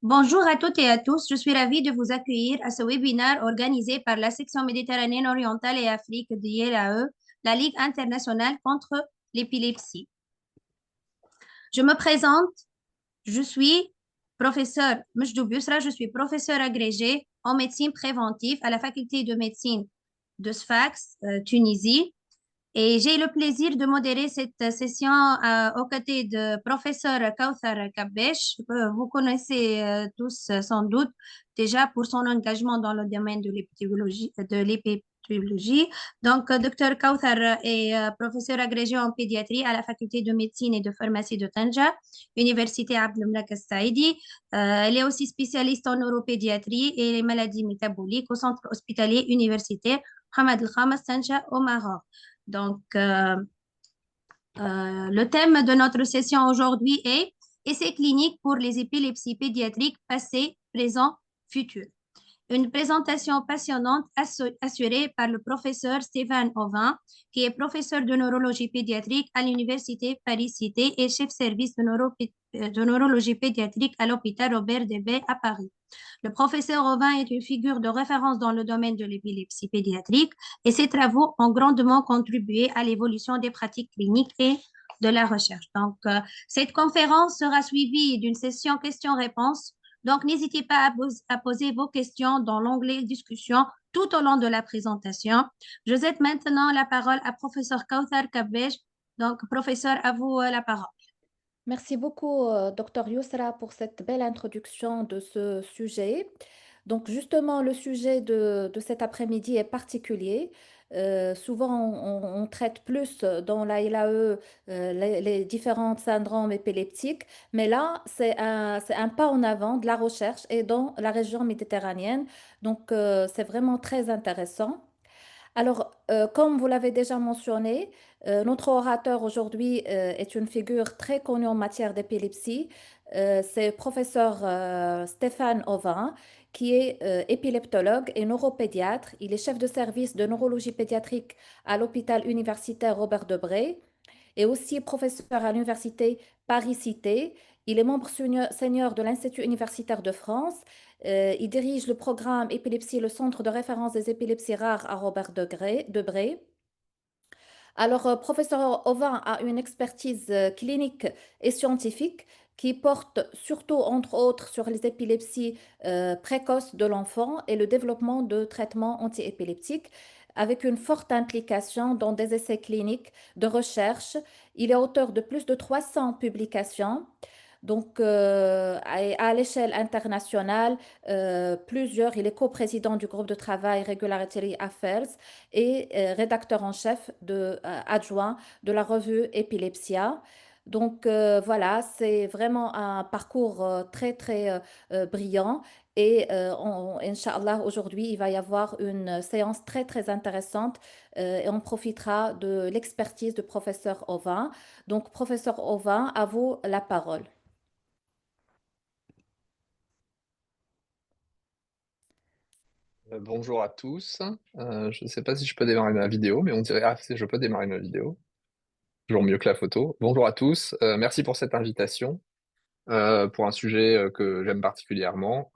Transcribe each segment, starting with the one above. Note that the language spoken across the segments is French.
Bonjour à toutes et à tous, je suis ravie de vous accueillir à ce webinaire organisé par la section Méditerranée orientale et Afrique de l'ILAE, la Ligue internationale contre l'épilepsie. Je me présente, je suis professeur Mjdoub Yousra, je suis professeur agrégé en médecine préventive à la faculté de médecine de Sfax, Tunisie. Et j'ai le plaisir de modérer cette session aux côtés de professeur Kauthar Kabesh. Vous connaissez tous sans doute déjà pour son engagement dans le domaine de l'épidémiologie. Donc, Dr Kauthar est professeur agrégé en pédiatrie à la faculté de médecine et de pharmacie de Tanja, Université Abdelmalek Saïdi. Elle est aussi spécialiste en neuropédiatrie et les maladies métaboliques au centre hospitalier universitaire Hamad El Khamas Tanja au Maroc. Donc, le thème de notre session aujourd'hui est essais cliniques pour les épilepsies pédiatriques passées, présents, futures. Une présentation passionnante assurée par le professeur Stéphane Auvin, qui est professeur de neurologie pédiatrique à l'Université Paris-Cité et chef service de neurologie pédiatrique à l'hôpital Robert Debré à Paris. Le professeur Auvin est une figure de référence dans le domaine de l'épilepsie pédiatrique et ses travaux ont grandement contribué à l'évolution des pratiques cliniques et de la recherche. Donc, cette conférence sera suivie d'une session questions-réponses. Donc, n'hésitez pas à poser vos questions dans l'onglet discussion tout au long de la présentation. Je cède maintenant la parole à professeur Kauthar Kabesh. Donc, professeur, à vous la parole. Merci beaucoup, Dr Yousra, pour cette belle introduction de ce sujet. Donc, justement, le sujet de cet après-midi est particulier. Souvent, on traite plus dans la LAE les différents syndromes épileptiques, mais là, c'est un pas en avant de la recherche et dans la région méditerranéenne. Donc, c'est vraiment très intéressant. Alors, comme vous l'avez déjà mentionné, notre orateur aujourd'hui est une figure très connue en matière d'épilepsie. C'est le professeur Stéphane Auvin, qui est épileptologue et neuropédiatre. Il est chef de service de neurologie pédiatrique à l'hôpital universitaire Robert Debré et aussi professeur à l'université Paris-Cité. Il est membre senior de l'Institut universitaire de France. Il dirige le programme épilepsie, le centre de référence des épilepsies rares à Robert Debré. Alors, professeur Auvin a une expertise clinique et scientifique qui porte surtout, entre autres, sur les épilepsies précoces de l'enfant et le développement de traitements antiépileptiques, avec une forte implication dans des essais cliniques de recherche. Il est auteur de plus de 300 publications. Donc, à l'échelle internationale, il est coprésident du groupe de travail Regulatory Affairs et rédacteur en chef adjoint de la revue Epilepsia. Donc voilà, c'est vraiment un parcours très très brillant et Inch'Allah, aujourd'hui, il va y avoir une séance très très intéressante et on profitera de l'expertise du professeur Auvin. Donc, professeur Auvin, à vous la parole. Bonjour à tous. Je ne sais pas si je peux démarrer ma vidéo, mais on dirait, ah, si je peux démarrer ma vidéo. Toujours mieux que la photo. Bonjour à tous. Merci pour cette invitation, pour un sujet que j'aime particulièrement.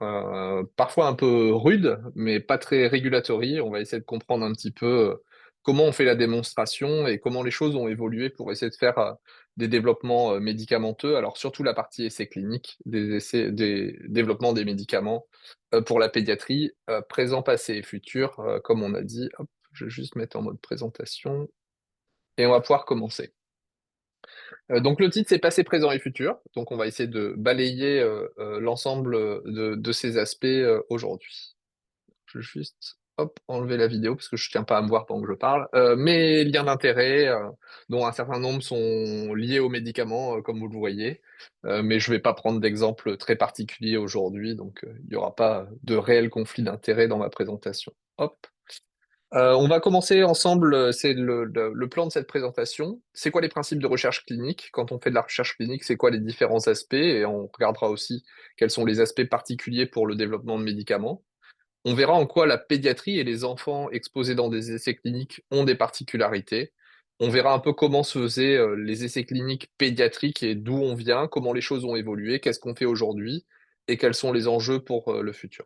Parfois un peu rude, mais pas très régulatory. On va essayer de comprendre un petit peu comment on fait la démonstration et comment les choses ont évolué pour essayer de faire des développements médicamenteux. Alors surtout la partie essais cliniques, des développements des médicaments pour la pédiatrie, présent, passé et futur, comme on a dit. Hop, je vais juste mettre en mode présentation et on va pouvoir commencer. Donc le titre c'est passé, présent et futur. Donc on va essayer de balayer l'ensemble de ces aspects aujourd'hui. Je vais juste hop, enlever la vidéo parce que je tiens pas à me voir pendant que je parle. Mes liens d'intérêt, dont un certain nombre sont liés aux médicaments, comme vous le voyez. Mais je vais pas prendre d'exemple très particulier aujourd'hui, donc il n'y aura pas de réel conflit d'intérêt dans ma présentation. Hop. On va commencer ensemble, c'est le plan de cette présentation. C'est quoi les principes de recherche clinique? Quand on fait de la recherche clinique, c'est quoi les différents aspects? Et on regardera aussi quels sont les aspects particuliers pour le développement de médicaments. On verra en quoi la pédiatrie et les enfants exposés dans des essais cliniques ont des particularités. On verra un peu comment se faisaient les essais cliniques pédiatriques et d'où on vient, comment les choses ont évolué, qu'est-ce qu'on fait aujourd'hui. et quels sont les enjeux pour le futur.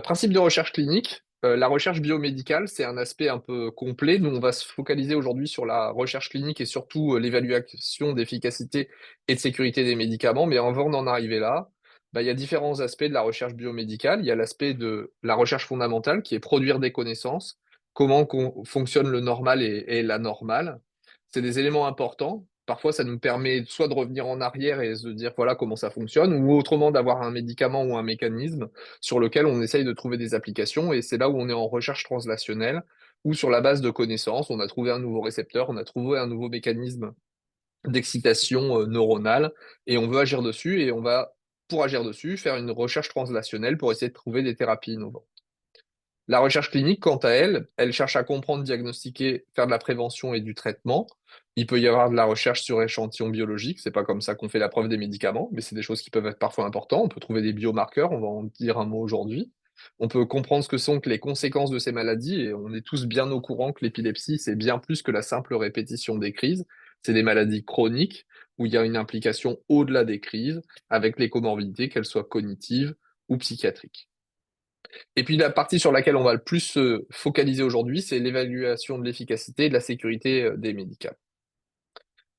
Principe de recherche clinique, la recherche biomédicale, c'est un aspect un peu complet. Nous, on va se focaliser aujourd'hui sur la recherche clinique et surtout l'évaluation d'efficacité et de sécurité des médicaments. Mais avant d'en arriver là, bah, il y a différents aspects de la recherche biomédicale. Il y a l'aspect de la recherche fondamentale qui est produire des connaissances, comment fonctionne le normal et l'anormal. C'est des éléments importants. Parfois, ça nous permet soit de revenir en arrière et se dire voilà comment ça fonctionne, ou autrement d'avoir un médicament ou un mécanisme sur lequel on essaye de trouver des applications. Et c'est là où on est en recherche translationnelle, où sur la base de connaissances, on a trouvé un nouveau récepteur, on a trouvé un nouveau mécanisme d'excitation neuronale, et on veut agir dessus, et on va, pour agir dessus, faire une recherche translationnelle pour essayer de trouver des thérapies innovantes. La recherche clinique, quant à elle, elle cherche à comprendre, diagnostiquer, faire de la prévention et du traitement. Il peut y avoir de la recherche sur échantillons biologiques. C'est pas comme ça qu'on fait la preuve des médicaments, mais c'est des choses qui peuvent être parfois importantes. On peut trouver des biomarqueurs, on va en dire un mot aujourd'hui. On peut comprendre ce que sont que les conséquences de ces maladies, et on est tous bien au courant que l'épilepsie, c'est bien plus que la simple répétition des crises. C'est des maladies chroniques où il y a une implication au-delà des crises, avec les comorbidités, qu'elles soient cognitives ou psychiatriques. Et puis la partie sur laquelle on va le plus se focaliser aujourd'hui, c'est l'évaluation de l'efficacité et de la sécurité des médicaments.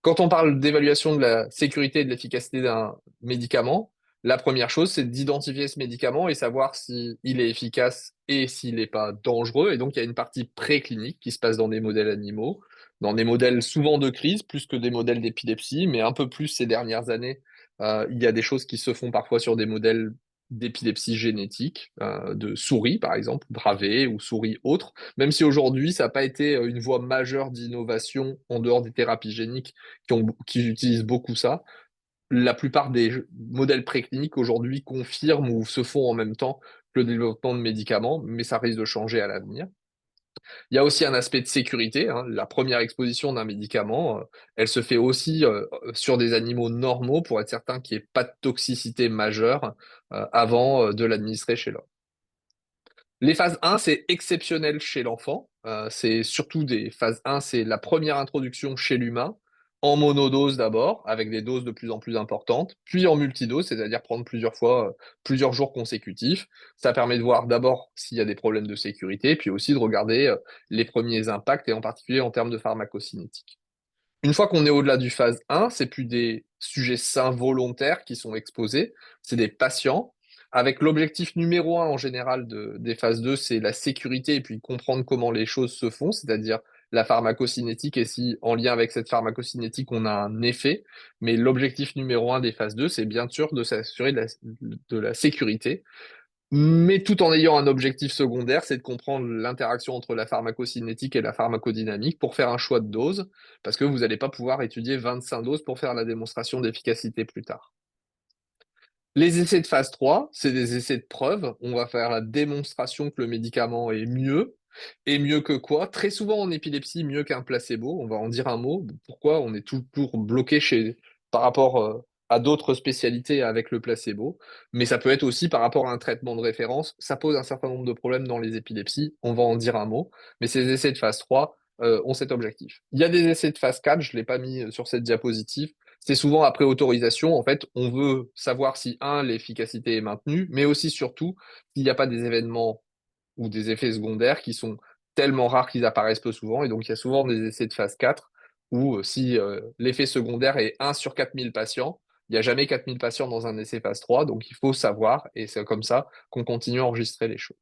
Quand on parle d'évaluation de la sécurité et de l'efficacité d'un médicament, la première chose, c'est d'identifier ce médicament et savoir s'il est efficace et s'il n'est pas dangereux. Et donc, il y a une partie préclinique qui se passe dans des modèles animaux, dans des modèles souvent de crise, plus que des modèles d'épilepsie, mais un peu plus ces dernières années. Il y a des choses qui se font parfois sur des modèles d'épilepsie génétique, de souris par exemple, Dravet ou souris autres, même si aujourd'hui ça n'a pas été une voie majeure d'innovation en dehors des thérapies géniques qui utilisent beaucoup ça. La plupart des modèles précliniques aujourd'hui confirment ou se font en même temps que le développement de médicaments, mais ça risque de changer à l'avenir. Il y a aussi un aspect de sécurité, hein. La première exposition d'un médicament, elle se fait aussi sur des animaux normaux pour être certain qu'il n'y ait pas de toxicité majeure avant de l'administrer chez l'homme. Les phases 1, c'est exceptionnel chez l'enfant. C'est surtout des phases 1, c'est la première introduction chez l'humain, en monodose d'abord, avec des doses de plus en plus importantes, puis en multidose, c'est-à-dire prendre plusieurs fois, plusieurs jours consécutifs. Ça permet de voir d'abord s'il y a des problèmes de sécurité, puis aussi de regarder les premiers impacts, et en particulier en termes de pharmacocinétique. Une fois qu'on est au-delà du phase 1, c'est plus des sujets sains volontaires qui sont exposés, c'est des patients avec l'objectif numéro un en général des phases 2, c'est la sécurité et puis comprendre comment les choses se font, c'est-à-dire la pharmacocinétique et si en lien avec cette pharmacocinétique on a un effet. Mais l'objectif numéro un des phases 2, c'est bien sûr de s'assurer de la sécurité, mais tout en ayant un objectif secondaire, c'est de comprendre l'interaction entre la pharmacocinétique et la pharmacodynamique pour faire un choix de dose, parce que vous n'allez pas pouvoir étudier 25 doses pour faire la démonstration d'efficacité plus tard. Les essais de phase 3, c'est des essais de preuve. On va faire la démonstration que le médicament est mieux. Et mieux que quoi? Très souvent en épilepsie, mieux qu'un placebo. On va en dire un mot. Pourquoi on est toujours bloqué par rapport à d'autres spécialités avec le placebo. Mais ça peut être aussi par rapport à un traitement de référence. Ça pose un certain nombre de problèmes dans les épilepsies. On va en dire un mot. Mais ces essais de phase 3 ont cet objectif. Il y a des essais de phase 4, je ne l'ai pas mis sur cette diapositive. C'est souvent après autorisation. En fait, on veut savoir si, un, l'efficacité est maintenue, mais aussi, surtout, s'il n'y a pas des événements ou des effets secondaires qui sont tellement rares qu'ils apparaissent peu souvent. Et donc, il y a souvent des essais de phase 4 où si l'effet secondaire est 1 sur 4000 patients, il n'y a jamais 4000 patients dans un essai phase 3, donc il faut savoir, et c'est comme ça qu'on continue à enregistrer les choses.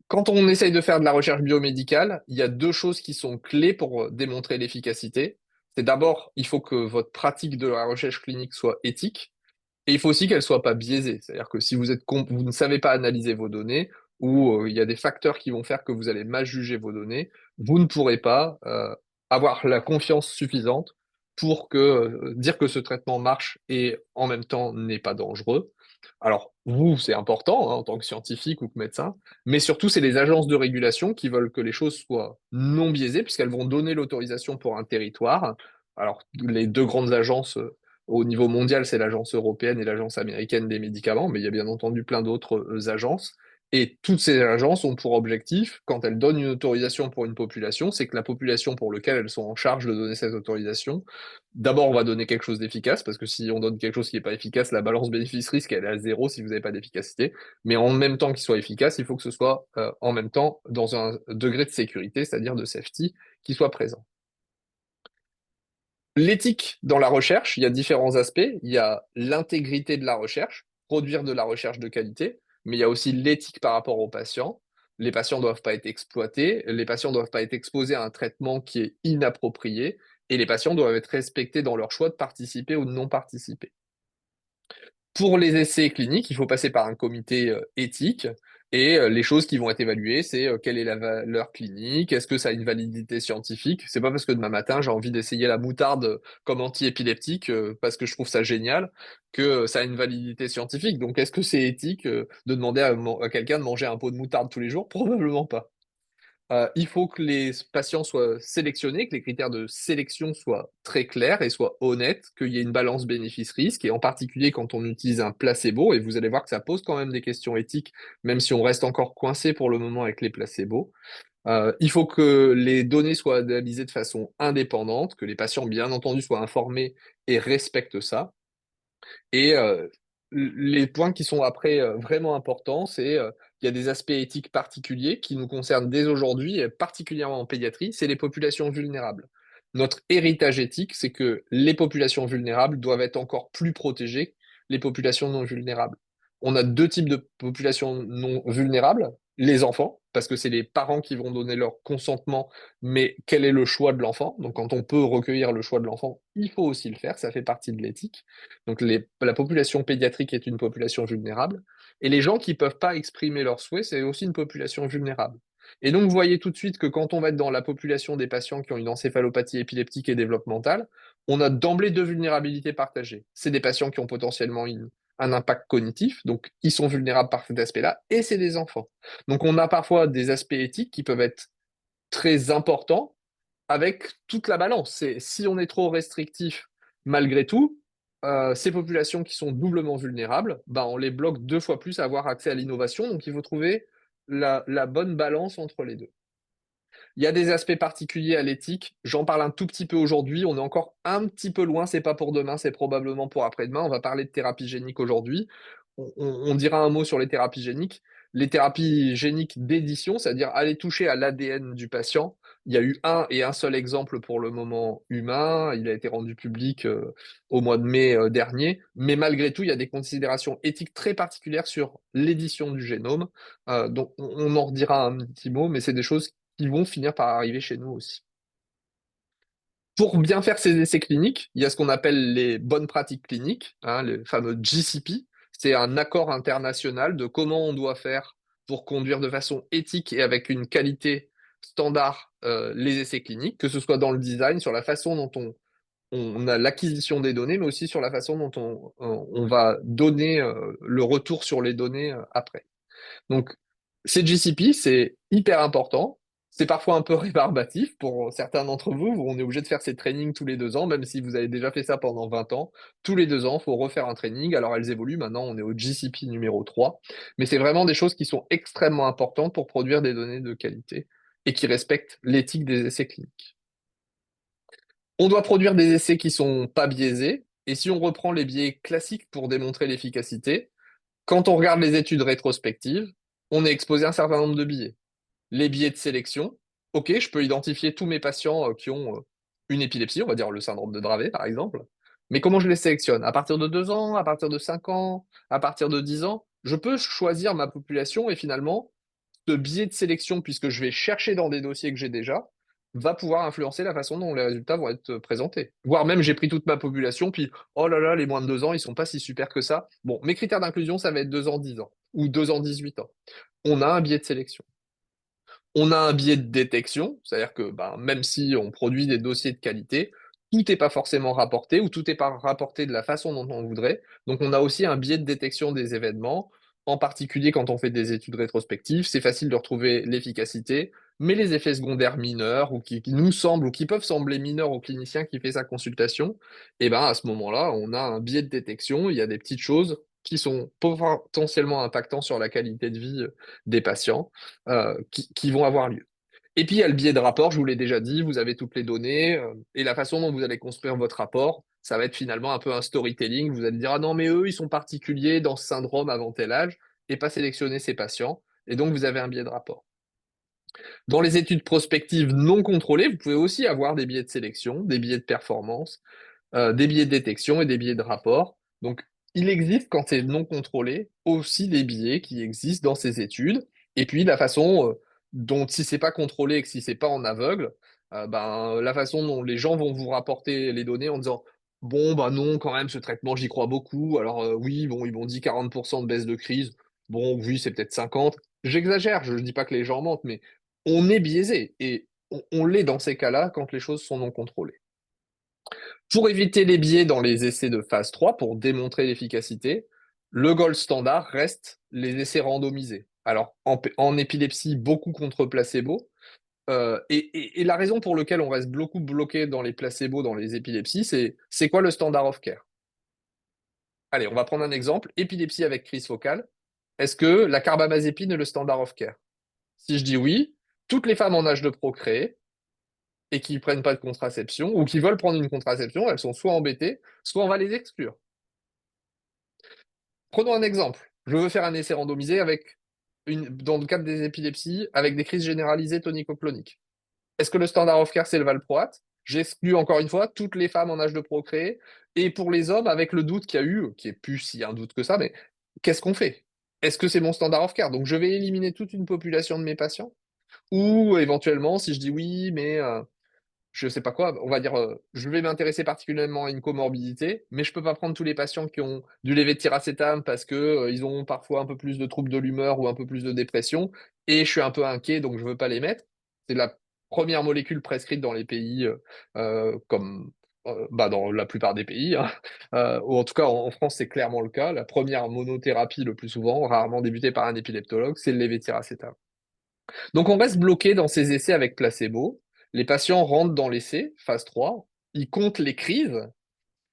Quand on essaye de faire de la recherche biomédicale, il y a deux choses qui sont clés pour démontrer l'efficacité. C'est d'abord, il faut que votre pratique de la recherche clinique soit éthique, et il faut aussi qu'elle soit pas biaisée. C'est-à-dire que si vous ne savez pas analyser vos données, ou il y a des facteurs qui vont faire que vous allez mal juger vos données, vous ne pourrez pas avoir la confiance suffisante pour dire que ce traitement marche et en même temps n'est pas dangereux. Alors, vous, c'est important hein, en tant que scientifique ou que médecin, mais surtout, c'est les agences de régulation qui veulent que les choses soient non biaisées, puisqu'elles vont donner l'autorisation pour un territoire. Alors, les deux grandes agences au niveau mondial, c'est l'agence européenne et l'agence américaine des médicaments, mais il y a bien entendu plein d'autres agences. Et toutes ces agences ont pour objectif, quand elles donnent une autorisation pour une population, c'est que la population pour laquelle elles sont en charge de donner cette autorisation, d'abord on va donner quelque chose d'efficace, parce que si on donne quelque chose qui n'est pas efficace, la balance bénéfice-risque, elle est à zéro si vous n'avez pas d'efficacité. Mais en même temps qu'il soit efficace, il faut que ce soit en même temps dans un degré de sécurité, c'est-à-dire de safety, qui soit présent. L'éthique dans la recherche, il y a différents aspects. Il y a l'intégrité de la recherche, produire de la recherche de qualité, mais il y a aussi l'éthique par rapport aux patients. Les patients ne doivent pas être exploités, les patients ne doivent pas être exposés à un traitement qui est inapproprié, et les patients doivent être respectés dans leur choix de participer ou de non participer. Pour les essais cliniques, il faut passer par un comité éthique et les choses qui vont être évaluées, c'est quelle est la valeur clinique, est-ce que ça a une validité scientifique. C'est pas parce que demain matin j'ai envie d'essayer la moutarde comme antiépileptique parce que je trouve ça génial que ça a une validité scientifique. Donc est-ce que c'est éthique de demander à quelqu'un de manger un pot de moutarde tous les jours? Probablement pas. Il faut que les patients soient sélectionnés, que les critères de sélection soient très clairs et soient honnêtes, qu'il y ait une balance bénéfice-risque, et en particulier quand on utilise un placebo, et vous allez voir que ça pose quand même des questions éthiques, même si on reste encore coincé pour le moment avec les placebos. Il faut que les données soient analysées de façon indépendante, que les patients, bien entendu, soient informés et respectent ça. Et les points qui sont après vraiment importants, c'est qu'il y a des aspects éthiques particuliers qui nous concernent dès aujourd'hui, et particulièrement en pédiatrie, c'est les populations vulnérables. Notre héritage éthique, c'est que les populations vulnérables doivent être encore plus protégées que les populations non vulnérables. On a deux types de populations non vulnérables, les enfants, parce que c'est les parents qui vont donner leur consentement, mais quel est le choix de l'enfant? Donc quand on peut recueillir le choix de l'enfant, il faut aussi le faire, ça fait partie de l'éthique. Donc la population pédiatrique est une population vulnérable. Et les gens qui ne peuvent pas exprimer leurs souhaits, c'est aussi une population vulnérable. Et donc, vous voyez tout de suite que quand on va être dans la population des patients qui ont une encéphalopathie épileptique et développementale, on a d'emblée deux vulnérabilités partagées. C'est des patients qui ont potentiellement un impact cognitif, donc ils sont vulnérables par cet aspect-là, et c'est des enfants. Donc on a parfois des aspects éthiques qui peuvent être très importants avec toute la balance. Si on est trop restrictif malgré tout, ces populations qui sont doublement vulnérables, ben, on les bloque deux fois plus à avoir accès à l'innovation. Donc il faut trouver la bonne balance entre les deux. Il y a des aspects particuliers à l'éthique. J'en parle un tout petit peu aujourd'hui. On est encore un petit peu loin. C'est pas pour demain, c'est probablement pour après-demain. On va parler de thérapie génique aujourd'hui. On dira un mot sur les thérapies géniques. Les thérapies géniques d'édition, c'est-à-dire aller toucher à l'ADN du patient. Il y a eu un et un seul exemple pour le moment humain. Il a été rendu public au mois de mai dernier. Mais malgré tout, il y a des considérations éthiques très particulières sur l'édition du génome. Donc, on en redira un petit mot, mais c'est des choses qui vont finir par arriver chez nous aussi. Pour bien faire ces essais cliniques, il y a ce qu'on appelle les bonnes pratiques cliniques, hein, les fameux GCP. C'est un accord international de comment on doit faire pour conduire de façon éthique et avec une qualité standard les essais cliniques, que ce soit dans le design, sur la façon dont on a l'acquisition des données, mais aussi sur la façon dont on va donner le retour sur les données après. Donc, ces GCP, c'est hyper important. C'est parfois un peu rébarbatif pour certains d'entre vous. On est obligé de faire ces trainings tous les 2 ans, même si vous avez déjà fait ça pendant 20 ans. Tous les 2 ans, il faut refaire un training. Alors, elles évoluent. Maintenant, on est au GCP numéro 3. Mais c'est vraiment des choses qui sont extrêmement importantes pour produire des données de qualité et qui respectent l'éthique des essais cliniques. On doit produire des essais qui sont pas biaisés. Et si on reprend les biais classiques pour démontrer l'efficacité, quand on regarde les études rétrospectives, on est exposé à un certain nombre de biais. Les biais de sélection, ok, je peux identifier tous mes patients qui ont une épilepsie, on va dire le syndrome de Dravet par exemple, mais comment je les sélectionne? À partir de 2 ans, à partir de 5 ans, à partir de 10 ans, je peux choisir ma population et finalement, ce biais de sélection, puisque je vais chercher dans des dossiers que j'ai déjà, va pouvoir influencer la façon dont les résultats vont être présentés. Voire même, j'ai pris toute ma population, puis oh là là, les moins de 2 ans, ils sont pas si super que ça. Bon, mes critères d'inclusion, ça va être 2 ans, 10 ans, ou 2 ans, 18 ans. On a un biais de sélection. On a un biais de détection, c'est-à-dire que ben, même si on produit des dossiers de qualité, tout n'est pas forcément rapporté ou tout n'est pas rapporté de la façon dont on voudrait. Donc on a aussi un biais de détection des événements, en particulier quand on fait des études rétrospectives. C'est facile de retrouver l'efficacité, mais les effets secondaires mineurs ou qui nous semblent ou qui peuvent sembler mineurs au clinicien qui fait sa consultation, et ben à ce moment-là, on a un biais de détection. Il y a des petites choses qui sont potentiellement impactants sur la qualité de vie des patients qui vont avoir lieu. Et puis, il y a le biais de rapport, je vous l'ai déjà dit, vous avez toutes les données, et la façon dont vous allez construire votre rapport, ça va être finalement un peu un storytelling. Vous allez dire, ah non, mais eux, ils sont particuliers dans ce syndrome avant tel âge, et pas sélectionner ces patients. Et donc, vous avez un biais de rapport. Dans les études prospectives non contrôlées, vous pouvez aussi avoir des biais de sélection, des biais de performance, des biais de détection et des biais de rapport. Donc, il existe, quand c'est non contrôlé, aussi des biais qui existent dans ces études. Et puis, la façon dont, si c'est pas contrôlé et que si c'est pas en aveugle, la façon dont les gens vont vous rapporter les données en disant, bon, bah non, quand même, ce traitement, j'y crois beaucoup. Alors, oui, bon, ils m'ont dit 40% de baisse de crise. Bon, oui, c'est peut-être 50. J'exagère, je ne dis pas que les gens mentent, mais on est biaisé. Et on l'est dans ces cas-là quand les choses sont non contrôlées. Pour éviter les biais dans les essais de phase 3, pour démontrer l'efficacité, le gold standard reste les essais randomisés. Alors, en épilepsie, beaucoup contre placebo. Et la raison pour laquelle on reste beaucoup bloqué dans les placebos, dans les épilepsies, c'est quoi le standard of care? Allez, on va prendre un exemple. Épilepsie avec crise focale. Est-ce que la carbamazépine est le standard of care? Si je dis oui, toutes les femmes en âge de procréer et qui ne prennent pas de contraception ou qui veulent prendre une contraception, elles sont soit embêtées, soit on va les exclure. Prenons un exemple. Je veux faire un essai randomisé dans le cadre des épilepsies avec des crises généralisées tonico-cloniques. Est-ce que le standard of care, c'est le valproate? J'exclus encore une fois toutes les femmes en âge de procréer. Et pour les hommes, avec le doute qu'il y a eu, qui est plus s'il y a un doute que ça, mais qu'est-ce qu'on fait? Est-ce que c'est mon standard of care? Donc je vais éliminer toute une population de mes patients? Ou éventuellement, si je dis oui, mais je sais pas quoi, on va dire, je vais m'intéresser particulièrement à une comorbidité, mais je peux pas prendre tous les patients qui ont du lévétiracétam parce que ils ont parfois un peu plus de troubles de l'humeur ou un peu plus de dépression, et je suis un peu inquiet, donc je veux pas les mettre. C'est la première molécule prescrite dans les pays comme dans la plupart des pays, hein. Ou en tout cas en France, c'est clairement le cas. La première monothérapie le plus souvent, rarement débutée par un épileptologue, c'est le lévétiracétam. Donc on reste bloqué dans ces essais avec placebo. Les patients rentrent dans l'essai, phase 3, ils comptent les crises,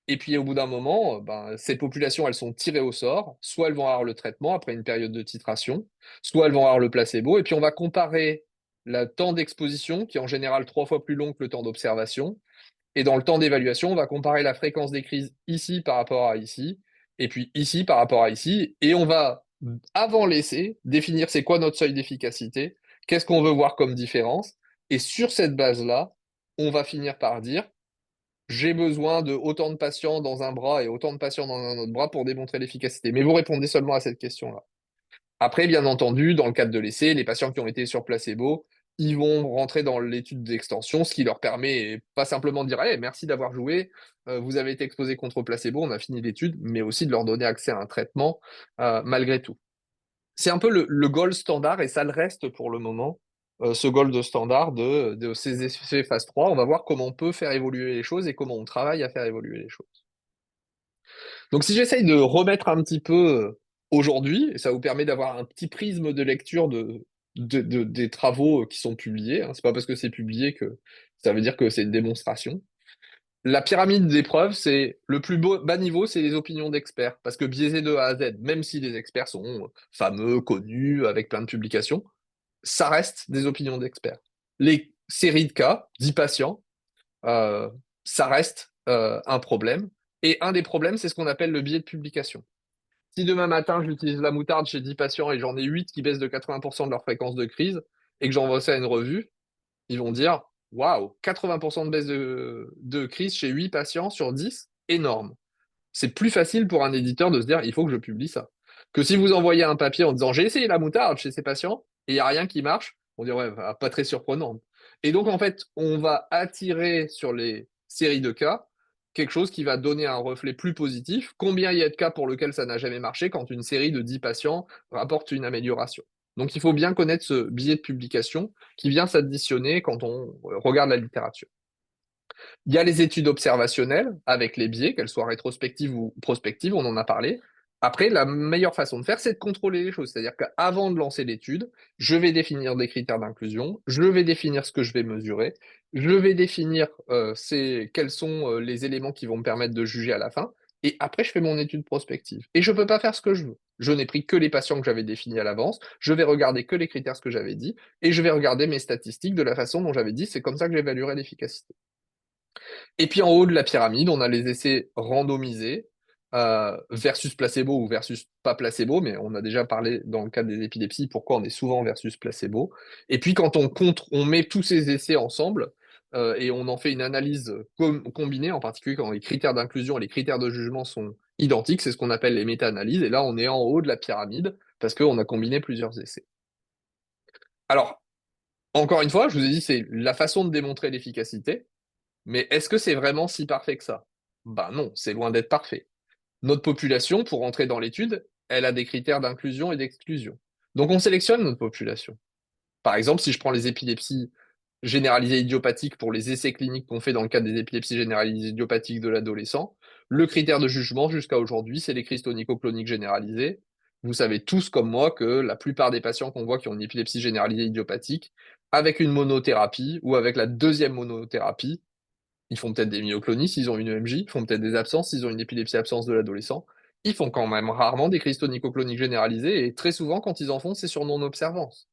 et puis au bout d'un moment, ces populations, elles sont tirées au sort. Soit elles vont avoir le traitement après une période de titration, soit elles vont avoir le placebo, et puis on va comparer le temps d'exposition, qui est en général 3 fois plus long que le temps d'observation, et dans le temps d'évaluation, on va comparer la fréquence des crises ici par rapport à ici, et puis ici par rapport à ici, et on va, avant l'essai, définir c'est quoi notre seuil d'efficacité, qu'est-ce qu'on veut voir comme différence, et sur cette base-là, on va finir par dire, j'ai besoin de autant de patients dans un bras et autant de patients dans un autre bras pour démontrer l'efficacité. Mais vous répondez seulement à cette question-là. Après, bien entendu, dans le cadre de l'essai, les patients qui ont été sur placebo, ils vont rentrer dans l'étude d'extension, ce qui leur permet pas simplement de dire hey, merci d'avoir joué, vous avez été exposé contre placebo, on a fini l'étude, mais aussi de leur donner accès à un traitement malgré tout. C'est un peu le gold standard, et ça le reste pour le moment, ce gold standard de ces essais phase 3. On va voir comment on peut faire évoluer les choses et comment on travaille à faire évoluer les choses. Donc si j'essaye de remettre un petit peu aujourd'hui, et ça vous permet d'avoir un petit prisme de lecture des travaux qui sont publiés, hein. C'est pas parce que c'est publié que ça veut dire que c'est une démonstration. La pyramide des preuves, c'est le plus bas niveau, c'est les opinions d'experts, parce que biaisé de A à Z, même si les experts sont fameux, connus, avec plein de publications, ça reste des opinions d'experts. Les séries de cas, 10 patients, euh, ça reste un problème. Et un des problèmes, c'est ce qu'on appelle le biais de publication. Si demain matin, j'utilise la moutarde chez 10 patients et j'en ai 8 qui baissent de 80% de leur fréquence de crise, et que j'envoie ça à une revue, ils vont dire waouh, 80% de baisse de crise chez 8 patients sur 10, énorme. C'est plus facile pour un éditeur de se dire il faut que je publie ça. Que si vous envoyez un papier en disant j'ai essayé la moutarde chez ces patients et il n'y a rien qui marche, on dirait ouais, pas très surprenant. Et donc en fait, on va attirer sur les séries de cas quelque chose qui va donner un reflet plus positif. Combien il y a de cas pour lesquels ça n'a jamais marché quand une série de 10 patients rapporte une amélioration? Donc il faut bien connaître ce biais de publication qui vient s'additionner quand on regarde la littérature. Il y a les études observationnelles avec les biais, qu'elles soient rétrospectives ou prospectives, on en a parlé. Après, la meilleure façon de faire, c'est de contrôler les choses. C'est-à-dire qu'avant de lancer l'étude, je vais définir des critères d'inclusion, je vais définir ce que je vais mesurer, je vais définir quels sont les éléments qui vont me permettre de juger à la fin. et après, je fais mon étude prospective. Et je ne peux pas faire ce que je veux. Je n'ai pris que les patients que j'avais définis à l'avance, je vais regarder que les critères, ce que j'avais dit, et je vais regarder mes statistiques de la façon dont j'avais dit, c'est comme ça que j'évaluerai l'efficacité. Et puis en haut de la pyramide, on a les essais randomisés versus placebo ou versus pas placebo, mais on a déjà parlé dans le cadre des épilepsies pourquoi on est souvent versus placebo. Et puis quand on met tous ces essais ensemble et on en fait une analyse combinée, en particulier quand les critères d'inclusion et les critères de jugement sont identiques, c'est ce qu'on appelle les méta-analyses. Et là, on est en haut de la pyramide parce qu'on a combiné plusieurs essais. Alors, encore une fois, je vous ai dit, c'est la façon de démontrer l'efficacité. Mais est-ce que c'est vraiment si parfait que ça? Ben non, c'est loin d'être parfait. Notre population, pour entrer dans l'étude, elle a des critères d'inclusion et d'exclusion. Donc on sélectionne notre population. Par exemple, si je prends les épilepsies généralisées idiopathiques pour les essais cliniques qu'on fait dans le cadre des épilepsies généralisées idiopathiques de l'adolescent, le critère de jugement jusqu'à aujourd'hui, c'est les crises tonico-cloniques généralisées. Vous savez tous comme moi que la plupart des patients qu'on voit qui ont une épilepsie généralisée idiopathique, avec une monothérapie ou avec la deuxième monothérapie, ils font peut-être des myoclonies s'ils ont une EMJ, ils font peut-être des absences s'ils ont une épilepsie absence de l'adolescent. Ils font quand même rarement des crises tonico-cloniques généralisées et très souvent, quand ils en font, c'est sur non-observance.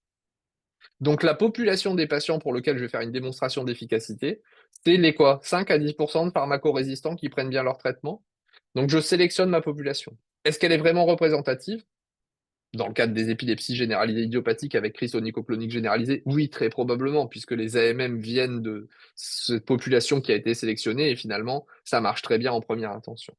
Donc la population des patients pour lesquels je vais faire une démonstration d'efficacité, c'est les quoi? 5 à 10% de pharmacorésistants qui prennent bien leur traitement. Donc je sélectionne ma population. Est-ce qu'elle est vraiment représentative? Dans le cadre des épilepsies généralisées idiopathiques avec crise tonico-clonique généralisée, oui, très probablement, puisque les AMM viennent de cette population qui a été sélectionnée et finalement, ça marche très bien en première intention.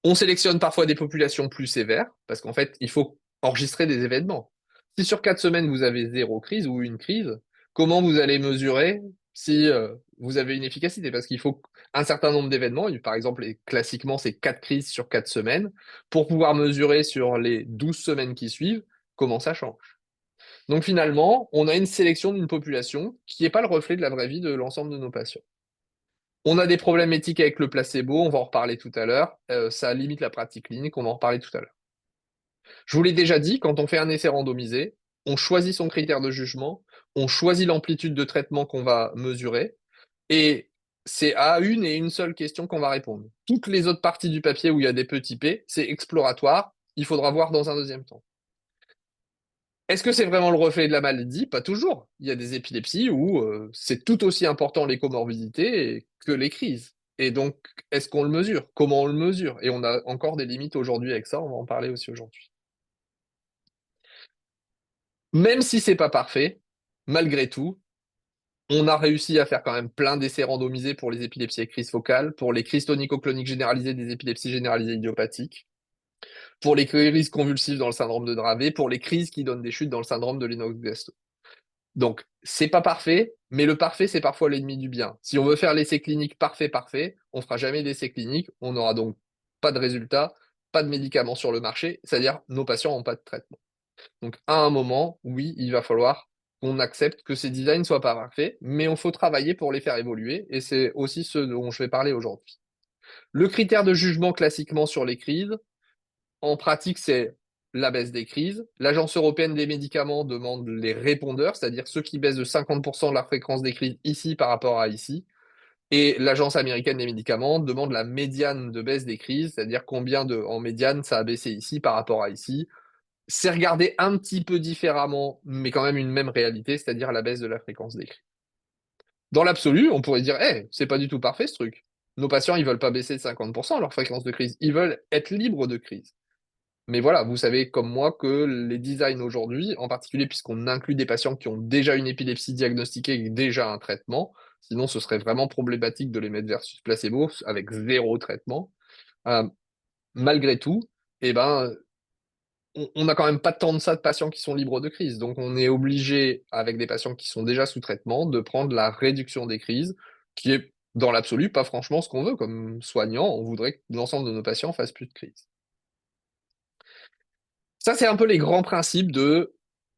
On sélectionne parfois des populations plus sévères, parce qu'en fait, il faut enregistrer des événements. Si sur 4 semaines, vous avez 0 crise ou une crise, comment vous allez mesurer si vous avez une efficacité? Parce qu'il faut un certain nombre d'événements, par exemple, classiquement, c'est 4 crises sur 4 semaines, pour pouvoir mesurer sur les 12 semaines qui suivent comment ça change. Donc finalement, on a une sélection d'une population qui n'est pas le reflet de la vraie vie de l'ensemble de nos patients. On a des problèmes éthiques avec le placebo, on va en reparler tout à l'heure. Ça limite la pratique clinique, on va en reparler tout à l'heure. Je vous l'ai déjà dit, quand on fait un essai randomisé, on choisit son critère de jugement, on choisit l'amplitude de traitement qu'on va mesurer, et c'est à une et une seule question qu'on va répondre. Toutes les autres parties du papier où il y a des petits p, c'est exploratoire, il faudra voir dans un deuxième temps. Est-ce que c'est vraiment le reflet de la maladie? Pas toujours. Il y a des épilepsies où c'est tout aussi important les comorbidités que les crises. Et donc, est-ce qu'on le mesure? Comment on le mesure? Et on a encore des limites aujourd'hui avec ça, on va en parler aussi aujourd'hui. Même si c'est pas parfait, malgré tout, on a réussi à faire quand même plein d'essais randomisés pour les épilepsies avec crise focale, pour les crises tonico-cloniques généralisées des épilepsies généralisées idiopathiques, pour les crises convulsives dans le syndrome de Dravet, pour les crises qui donnent des chutes dans le syndrome de Lennox-Gastaut. Donc, c'est pas parfait, mais le parfait, c'est parfois l'ennemi du bien. Si on veut faire l'essai clinique parfait, on fera jamais d'essai clinique, on n'aura donc pas de résultats, pas de médicaments sur le marché, c'est-à-dire nos patients n'ont pas de traitement. Donc, à un moment, oui, il va falloir qu'on accepte que ces designs ne soient pas parfaits, mais il faut travailler pour les faire évoluer, et c'est aussi ce dont je vais parler aujourd'hui. Le critère de jugement classiquement sur les crises, en pratique, c'est la baisse des crises. L'Agence européenne des médicaments demande les répondeurs, c'est-à-dire ceux qui baissent de 50% de la fréquence des crises ici par rapport à ici. Et l'Agence américaine des médicaments demande la médiane de baisse des crises, c'est-à-dire combien en médiane ça a baissé ici par rapport à ici. C'est regardé un petit peu différemment, mais quand même une même réalité, c'est-à-dire la baisse de la fréquence des crises. Dans l'absolu, on pourrait dire, hey, c'est pas du tout parfait ce truc. Nos patients, ils veulent pas baisser de 50% leur fréquence de crise, ils veulent être libres de crise. Mais voilà, vous savez comme moi que les designs aujourd'hui, en particulier puisqu'on inclut des patients qui ont déjà une épilepsie diagnostiquée et déjà un traitement, sinon ce serait vraiment problématique de les mettre versus placebo avec 0 traitement. Malgré tout, eh ben, on n'a quand même pas tant de ça de patients qui sont libres de crise. Donc on est obligé, avec des patients qui sont déjà sous traitement, de prendre la réduction des crises, qui est dans l'absolu pas franchement ce qu'on veut comme soignant. On voudrait que l'ensemble de nos patients fassent plus de crise. Ça, c'est un peu les grands principes de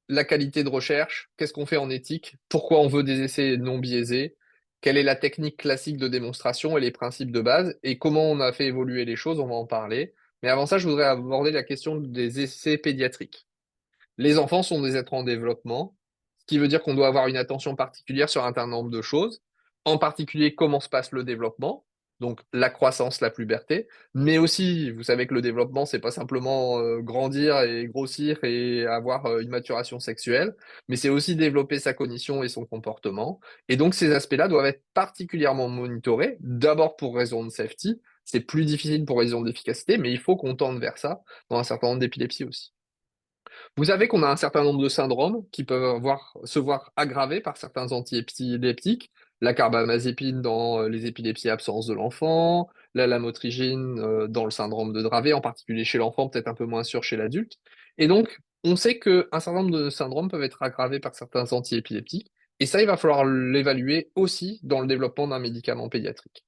la qualité de recherche, qu'est-ce qu'on fait en éthique, pourquoi on veut des essais non biaisés, quelle est la technique classique de démonstration et les principes de base, et comment on a fait évoluer les choses, on va en parler. Mais avant ça, je voudrais aborder la question des essais pédiatriques. Les enfants sont des êtres en développement, ce qui veut dire qu'on doit avoir une attention particulière sur un certain nombre de choses, en particulier comment se passe le développement, donc la croissance, la puberté, mais aussi, vous savez que le développement, c'est pas simplement grandir et grossir et avoir une maturation sexuelle, mais c'est aussi développer sa cognition et son comportement. Et donc, ces aspects-là doivent être particulièrement monitorés, d'abord pour raison de safety, c'est plus difficile pour raison d'efficacité, mais il faut qu'on tende vers ça dans un certain nombre d'épilepsies aussi. Vous savez qu'on a un certain nombre de syndromes qui peuvent se voir aggravés par certains antiépileptiques, la carbamazépine dans les épilepsies absence de l'enfant, la lamotrigine dans le syndrome de Dravet, en particulier chez l'enfant, peut-être un peu moins sûr chez l'adulte. Et donc, on sait qu'un certain nombre de syndromes peuvent être aggravés par certains antiépileptiques, et ça, il va falloir l'évaluer aussi dans le développement d'un médicament pédiatrique.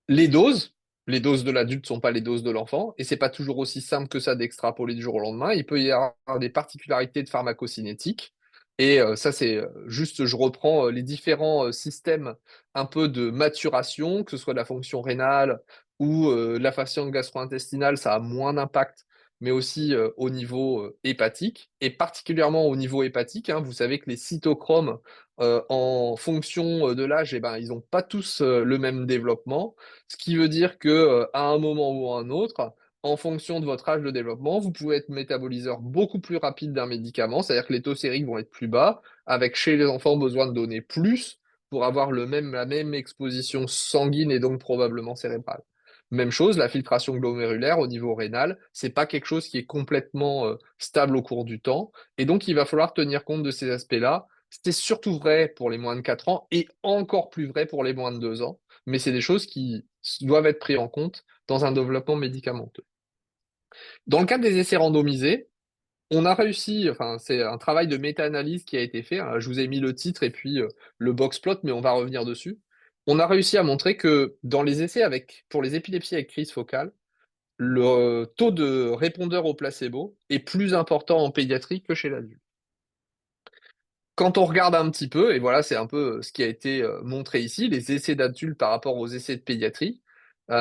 Les doses, les doses de l'adulte ne sont pas les doses de l'enfant, et c'est pas toujours aussi simple que ça d'extrapoler du jour au lendemain. Il peut y avoir des particularités de pharmacocinétique, et ça c'est juste, je reprends les différents systèmes un peu de maturation, que ce soit de la fonction rénale ou de la fonction gastro-intestinale, ça a moins d'impact, mais aussi au niveau hépatique, et particulièrement au niveau hépatique, hein, vous savez que les cytochromes, en fonction de l'âge, eh ben, ils n'ont pas tous le même développement. Ce qui veut dire que, à un moment ou à un autre, en fonction de votre âge de développement, vous pouvez être métaboliseur beaucoup plus rapide d'un médicament, c'est-à-dire que les taux sériques vont être plus bas, avec chez les enfants besoin de donner plus pour avoir la même exposition sanguine et donc probablement cérébrale. Même chose, la filtration glomérulaire au niveau rénal, c'est pas quelque chose qui est complètement stable au cours du temps, et donc il va falloir tenir compte de ces aspects-là. C'est surtout vrai pour les moins de 4 ans et encore plus vrai pour les moins de 2 ans, mais c'est des choses qui doivent être prises en compte dans un développement médicamenteux. Dans le cadre des essais randomisés, on a réussi, enfin, c'est un travail de méta-analyse qui a été fait, hein. Je vous ai mis le titre et puis le box plot, mais on va revenir dessus. On a réussi à montrer que dans les essais pour les épilepsies avec crise focale, le taux de répondeur au placebo est plus important en pédiatrie que chez l'adulte. Quand on regarde un petit peu, et voilà, c'est un peu ce qui a été montré ici, les essais d'adultes par rapport aux essais de pédiatrie,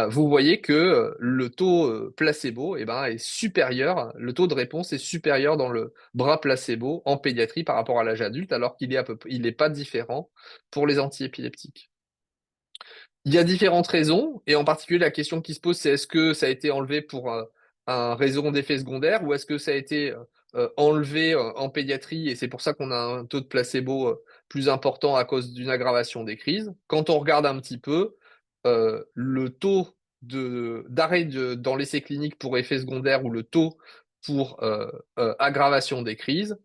vous voyez que le taux placebo eh ben, est supérieur, le taux de réponse est supérieur dans le bras placebo en pédiatrie par rapport à l'âge adulte, alors qu'il est il n'est pas différent pour les antiépileptiques. Il y a différentes raisons, et en particulier la question qui se pose, c'est est-ce que ça a été enlevé pour un raison d'effet secondaire ou est-ce que ça a été enlevé en pédiatrie et c'est pour ça qu'on a un taux de placebo plus important à cause d'une aggravation des crises. Quand on regarde un petit peu, le taux d'arrêt dans l'essai clinique pour effet secondaire ou le taux pour aggravation des crises,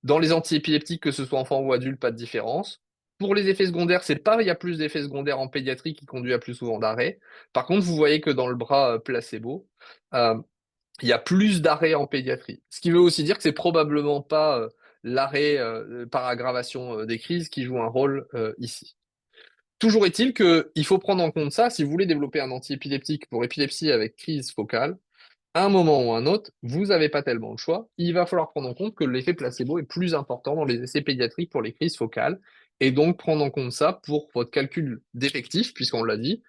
dans les antiépileptiques, que ce soit enfant ou adulte, pas de différence. Pour les effets secondaires, c'est pas, il y a plus d'effets secondaires en pédiatrie qui conduit à plus souvent d'arrêt. Par contre, vous voyez que dans le bras placebo, euh, il y a plus d'arrêt en pédiatrie. Ce qui veut aussi dire que c'est probablement pas l'arrêt par aggravation des crises qui joue un rôle ici. Toujours est-il qu'il faut prendre en compte ça si vous voulez développer un antiépileptique pour épilepsie avec crise focale à un moment ou à un autre, vous n'avez pas tellement le choix. Il va falloir prendre en compte que l'effet placebo est plus important dans les essais pédiatriques pour les crises focales. Et donc, prendre en compte ça pour votre calcul d'effectif, puisqu'on l'a dit,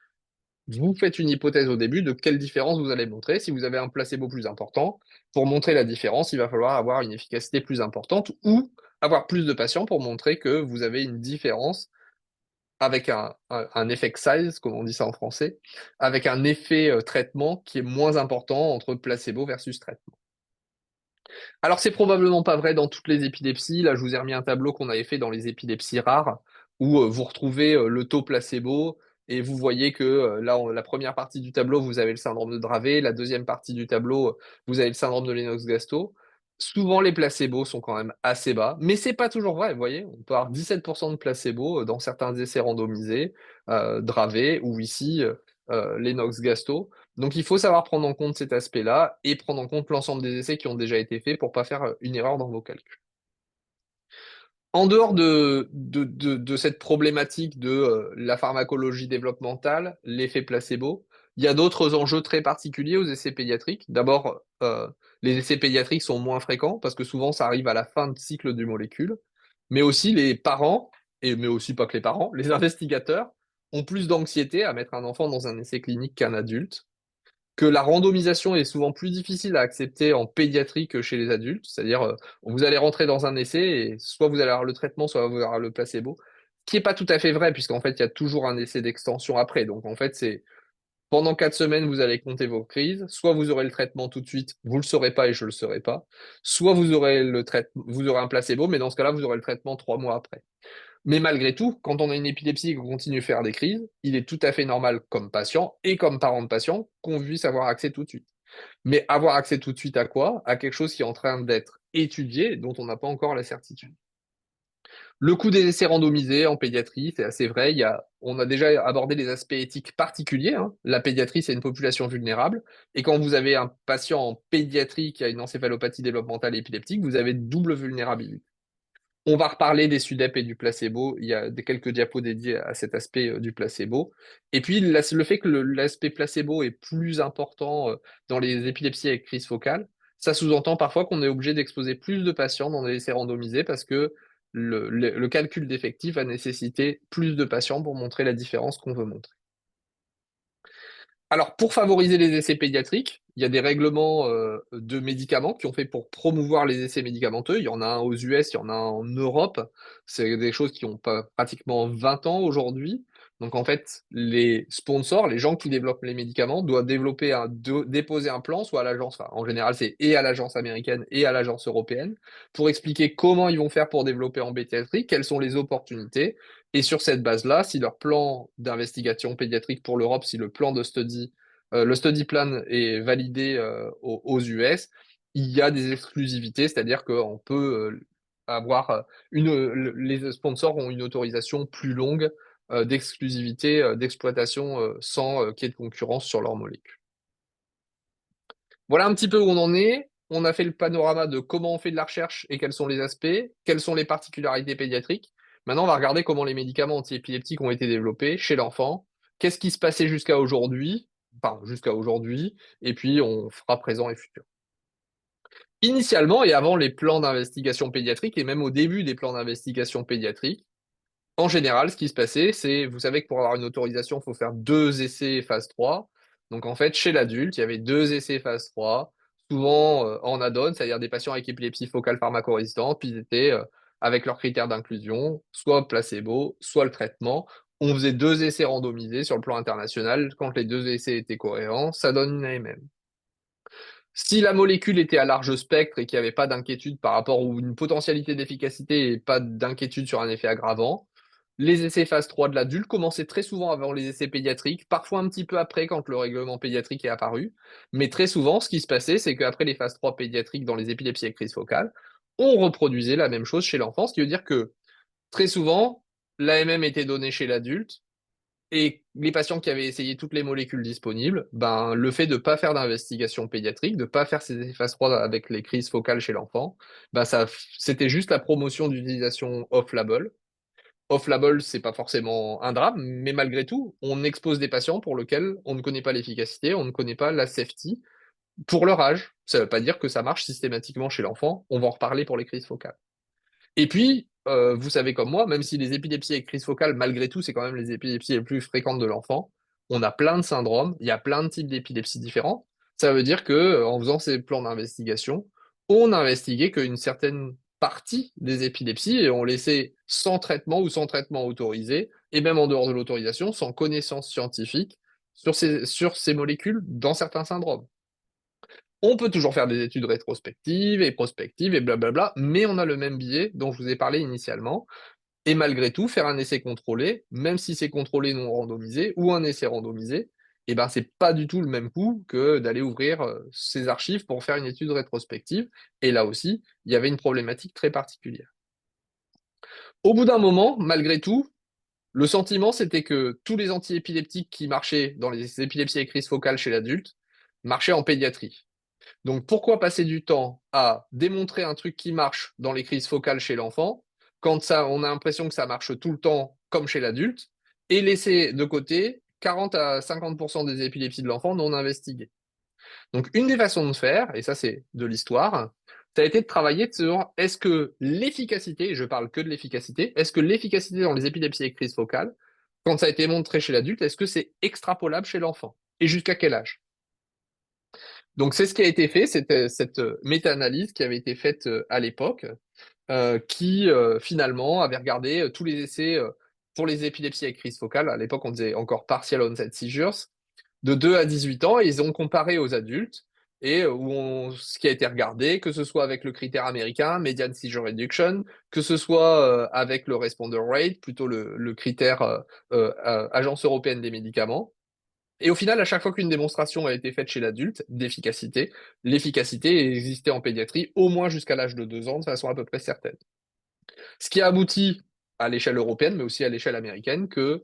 vous faites une hypothèse au début de quelle différence vous allez montrer. Si vous avez un placebo plus important, pour montrer la différence, il va falloir avoir une efficacité plus importante ou avoir plus de patients pour montrer que vous avez une différence avec un effect size, comme on dit ça en français, avec un effet traitement qui est moins important entre placebo versus traitement. Alors, c'est probablement pas vrai dans toutes les épilepsies. Là, je vous ai remis un tableau qu'on avait fait dans les épilepsies rares, où vous retrouvez le taux placebo, et vous voyez que là, la première partie du tableau, vous avez le syndrome de Dravet, la deuxième partie du tableau, vous avez le syndrome de Lennox-Gastaut. Souvent, les placebos sont quand même assez bas, mais c'est pas toujours vrai. Vous voyez, on peut avoir 17% de placebo dans certains essais randomisés, Dravet, ou ici, Lennox-Gastaut. Donc il faut savoir prendre en compte cet aspect-là et prendre en compte l'ensemble des essais qui ont déjà été faits pour ne pas faire une erreur dans vos calculs. En dehors de cette problématique de la pharmacologie développementale, l'effet placebo, il y a d'autres enjeux très particuliers aux essais pédiatriques. D'abord, les essais pédiatriques sont moins fréquents parce que souvent ça arrive à la fin de cycle du molécule, mais aussi les parents, mais aussi pas que les parents, les investigateurs ont plus d'anxiété à mettre un enfant dans un essai clinique qu'un adulte, que la randomisation est souvent plus difficile à accepter en pédiatrie que chez les adultes, c'est-à-dire vous allez rentrer dans un essai et soit vous allez avoir le traitement, soit vous allez avoir le placebo. qui n'est pas tout à fait vrai, puisqu'en fait, il y a toujours un essai d'extension après. Donc, en fait, c'est pendant 4 semaines, vous allez compter vos crises. Soit vous aurez le traitement tout de suite, vous ne le saurez pas et je ne le saurai pas. Soit vous aurez vous aurez un placebo, mais dans ce cas-là, vous aurez le traitement 3 mois après. Mais malgré tout, quand on a une épilepsie et qu'on continue de faire des crises, il est tout à fait normal comme patient et comme parent de patient qu'on puisse avoir accès tout de suite. Mais avoir accès tout de suite à quoi? À quelque chose qui est en train d'être étudié, et dont on n'a pas encore la certitude. Le coût des essais randomisés en pédiatrie, c'est assez vrai. On a déjà abordé les aspects éthiques particuliers, hein. La pédiatrie, c'est une population vulnérable. Et quand vous avez un patient en pédiatrie qui a une encéphalopathie développementale épileptique, vous avez double vulnérabilité. On va reparler des SUDEP et du placebo. Il y a quelques diapos dédiés à cet aspect du placebo. Et puis, le fait que l'aspect placebo est plus important dans les épilepsies avec crise focale, ça sous-entend parfois qu'on est obligé d'exposer plus de patients dans des essais randomisés parce que le calcul d'effectifs va nécessiter plus de patients pour montrer la différence qu'on veut montrer. Alors, pour favoriser les essais pédiatriques, il y a des règlements de médicaments qui ont fait pour promouvoir les essais médicamenteux. Il y en a un aux US, il y en a un en Europe. C'est des choses qui ont pratiquement 20 ans aujourd'hui. Donc, en fait, les sponsors, les gens qui développent les médicaments, doivent déposer un plan, soit à l'agence, enfin, en général, c'est et à l'agence américaine et à l'agence européenne, pour expliquer comment ils vont faire pour développer en pédiatrie, quelles sont les opportunités. Et sur cette base-là, si leur plan d'investigation pédiatrique pour l'Europe, si le study plan est validé aux US, il y a des exclusivités, c'est-à-dire qu'on peut les sponsors ont une autorisation plus longue d'exclusivité d'exploitation sans qu'il y ait de concurrence sur leurs molécules. Voilà un petit peu où on en est. On a fait le panorama de comment on fait de la recherche et quels sont les aspects, quelles sont les particularités pédiatriques. Maintenant, on va regarder comment les médicaments antiépileptiques ont été développés chez l'enfant, qu'est-ce qui se passait jusqu'à aujourd'hui, et puis on fera présent et futur. Initialement, et avant les plans d'investigation pédiatrique, et même au début des plans d'investigation pédiatrique, en général, ce qui se passait, c'est, vous savez que pour avoir une autorisation, il faut faire 2 essais phase 3. Donc en fait, chez l'adulte, il y avait 2 essais phase 3, souvent en add-on, c'est-à-dire des patients avec épilepsie focale pharmacorésistante, puis ils étaient avec leurs critères d'inclusion, soit placebo, soit le traitement. On faisait 2 essais randomisés sur le plan international. Quand les 2 essais étaient cohérents, ça donne une AMM. Si la molécule était à large spectre et qu'il n'y avait pas d'inquiétude par rapport ou une potentialité d'efficacité et pas d'inquiétude sur un effet aggravant, les essais phase 3 de l'adulte commençaient très souvent avant les essais pédiatriques, parfois un petit peu après quand le règlement pédiatrique est apparu. Mais très souvent, ce qui se passait, c'est qu'après les phases 3 pédiatriques dans les épilepsies avec crise focale, on reproduisait la même chose chez l'enfant, ce qui veut dire que très souvent, l'AMM était donnée chez l'adulte, et les patients qui avaient essayé toutes les molécules disponibles, ben, le fait de ne pas faire d'investigation pédiatrique, de ne pas faire ces effets phase 3 avec les crises focales chez l'enfant, ben, c'était juste la promotion d'utilisation off-label. Off-label, c'est pas forcément un drame, mais malgré tout, on expose des patients pour lesquels on ne connaît pas l'efficacité, on ne connaît pas la safety pour leur âge. Ça ne veut pas dire que ça marche systématiquement chez l'enfant. On va en reparler pour les crises focales. Et puis, vous savez comme moi, même si les épilepsies avec crise focale, malgré tout, c'est quand même les épilepsies les plus fréquentes de l'enfant, on a plein de syndromes, il y a plein de types d'épilepsies différents. Ça veut dire que, en faisant ces plans d'investigation, on a investigué qu'une certaine partie des épilepsies et on laissé sans traitement ou sans traitement autorisé, et même en dehors de l'autorisation, sans connaissance scientifique sur ces molécules dans certains syndromes. On peut toujours faire des études rétrospectives et prospectives et blablabla, mais on a le même biais dont je vous ai parlé initialement. Et malgré tout, faire un essai contrôlé, même si c'est contrôlé non randomisé ou un essai randomisé, eh ben, c'est pas du tout le même coût que d'aller ouvrir ces archives pour faire une étude rétrospective. Et là aussi, il y avait une problématique très particulière. Au bout d'un moment, malgré tout, le sentiment, c'était que tous les antiépileptiques qui marchaient dans les épilepsies avec crise focale chez l'adulte marchaient en pédiatrie. Donc, pourquoi passer du temps à démontrer un truc qui marche dans les crises focales chez l'enfant, quand on a l'impression que ça marche tout le temps, comme chez l'adulte, et laisser de côté 40 à 50% des épilepsies de l'enfant non investiguées. Donc, une des façons de faire, et ça c'est de l'histoire, ça a été de travailler sur est-ce que l'efficacité, et je parle que de l'efficacité, est-ce que l'efficacité dans les épilepsies et crises focales, quand ça a été montré chez l'adulte, est-ce que c'est extrapolable chez l'enfant? Et jusqu'à quel âge? Donc, c'est ce qui a été fait, c'était cette méta-analyse qui avait été faite à l'époque, qui finalement avait regardé tous les essais pour les épilepsies avec crise focale, à l'époque on disait encore partial onset seizures, de 2 à 18 ans, et ils ont comparé aux adultes, et ce qui a été regardé, que ce soit avec le critère américain, median seizure reduction, que ce soit avec le responder rate, plutôt le critère Agence européenne des médicaments. Et au final, à chaque fois qu'une démonstration a été faite chez l'adulte d'efficacité, l'efficacité existait en pédiatrie au moins jusqu'à l'âge de 2 ans de façon à peu près certaine. Ce qui a abouti à l'échelle européenne, mais aussi à l'échelle américaine, que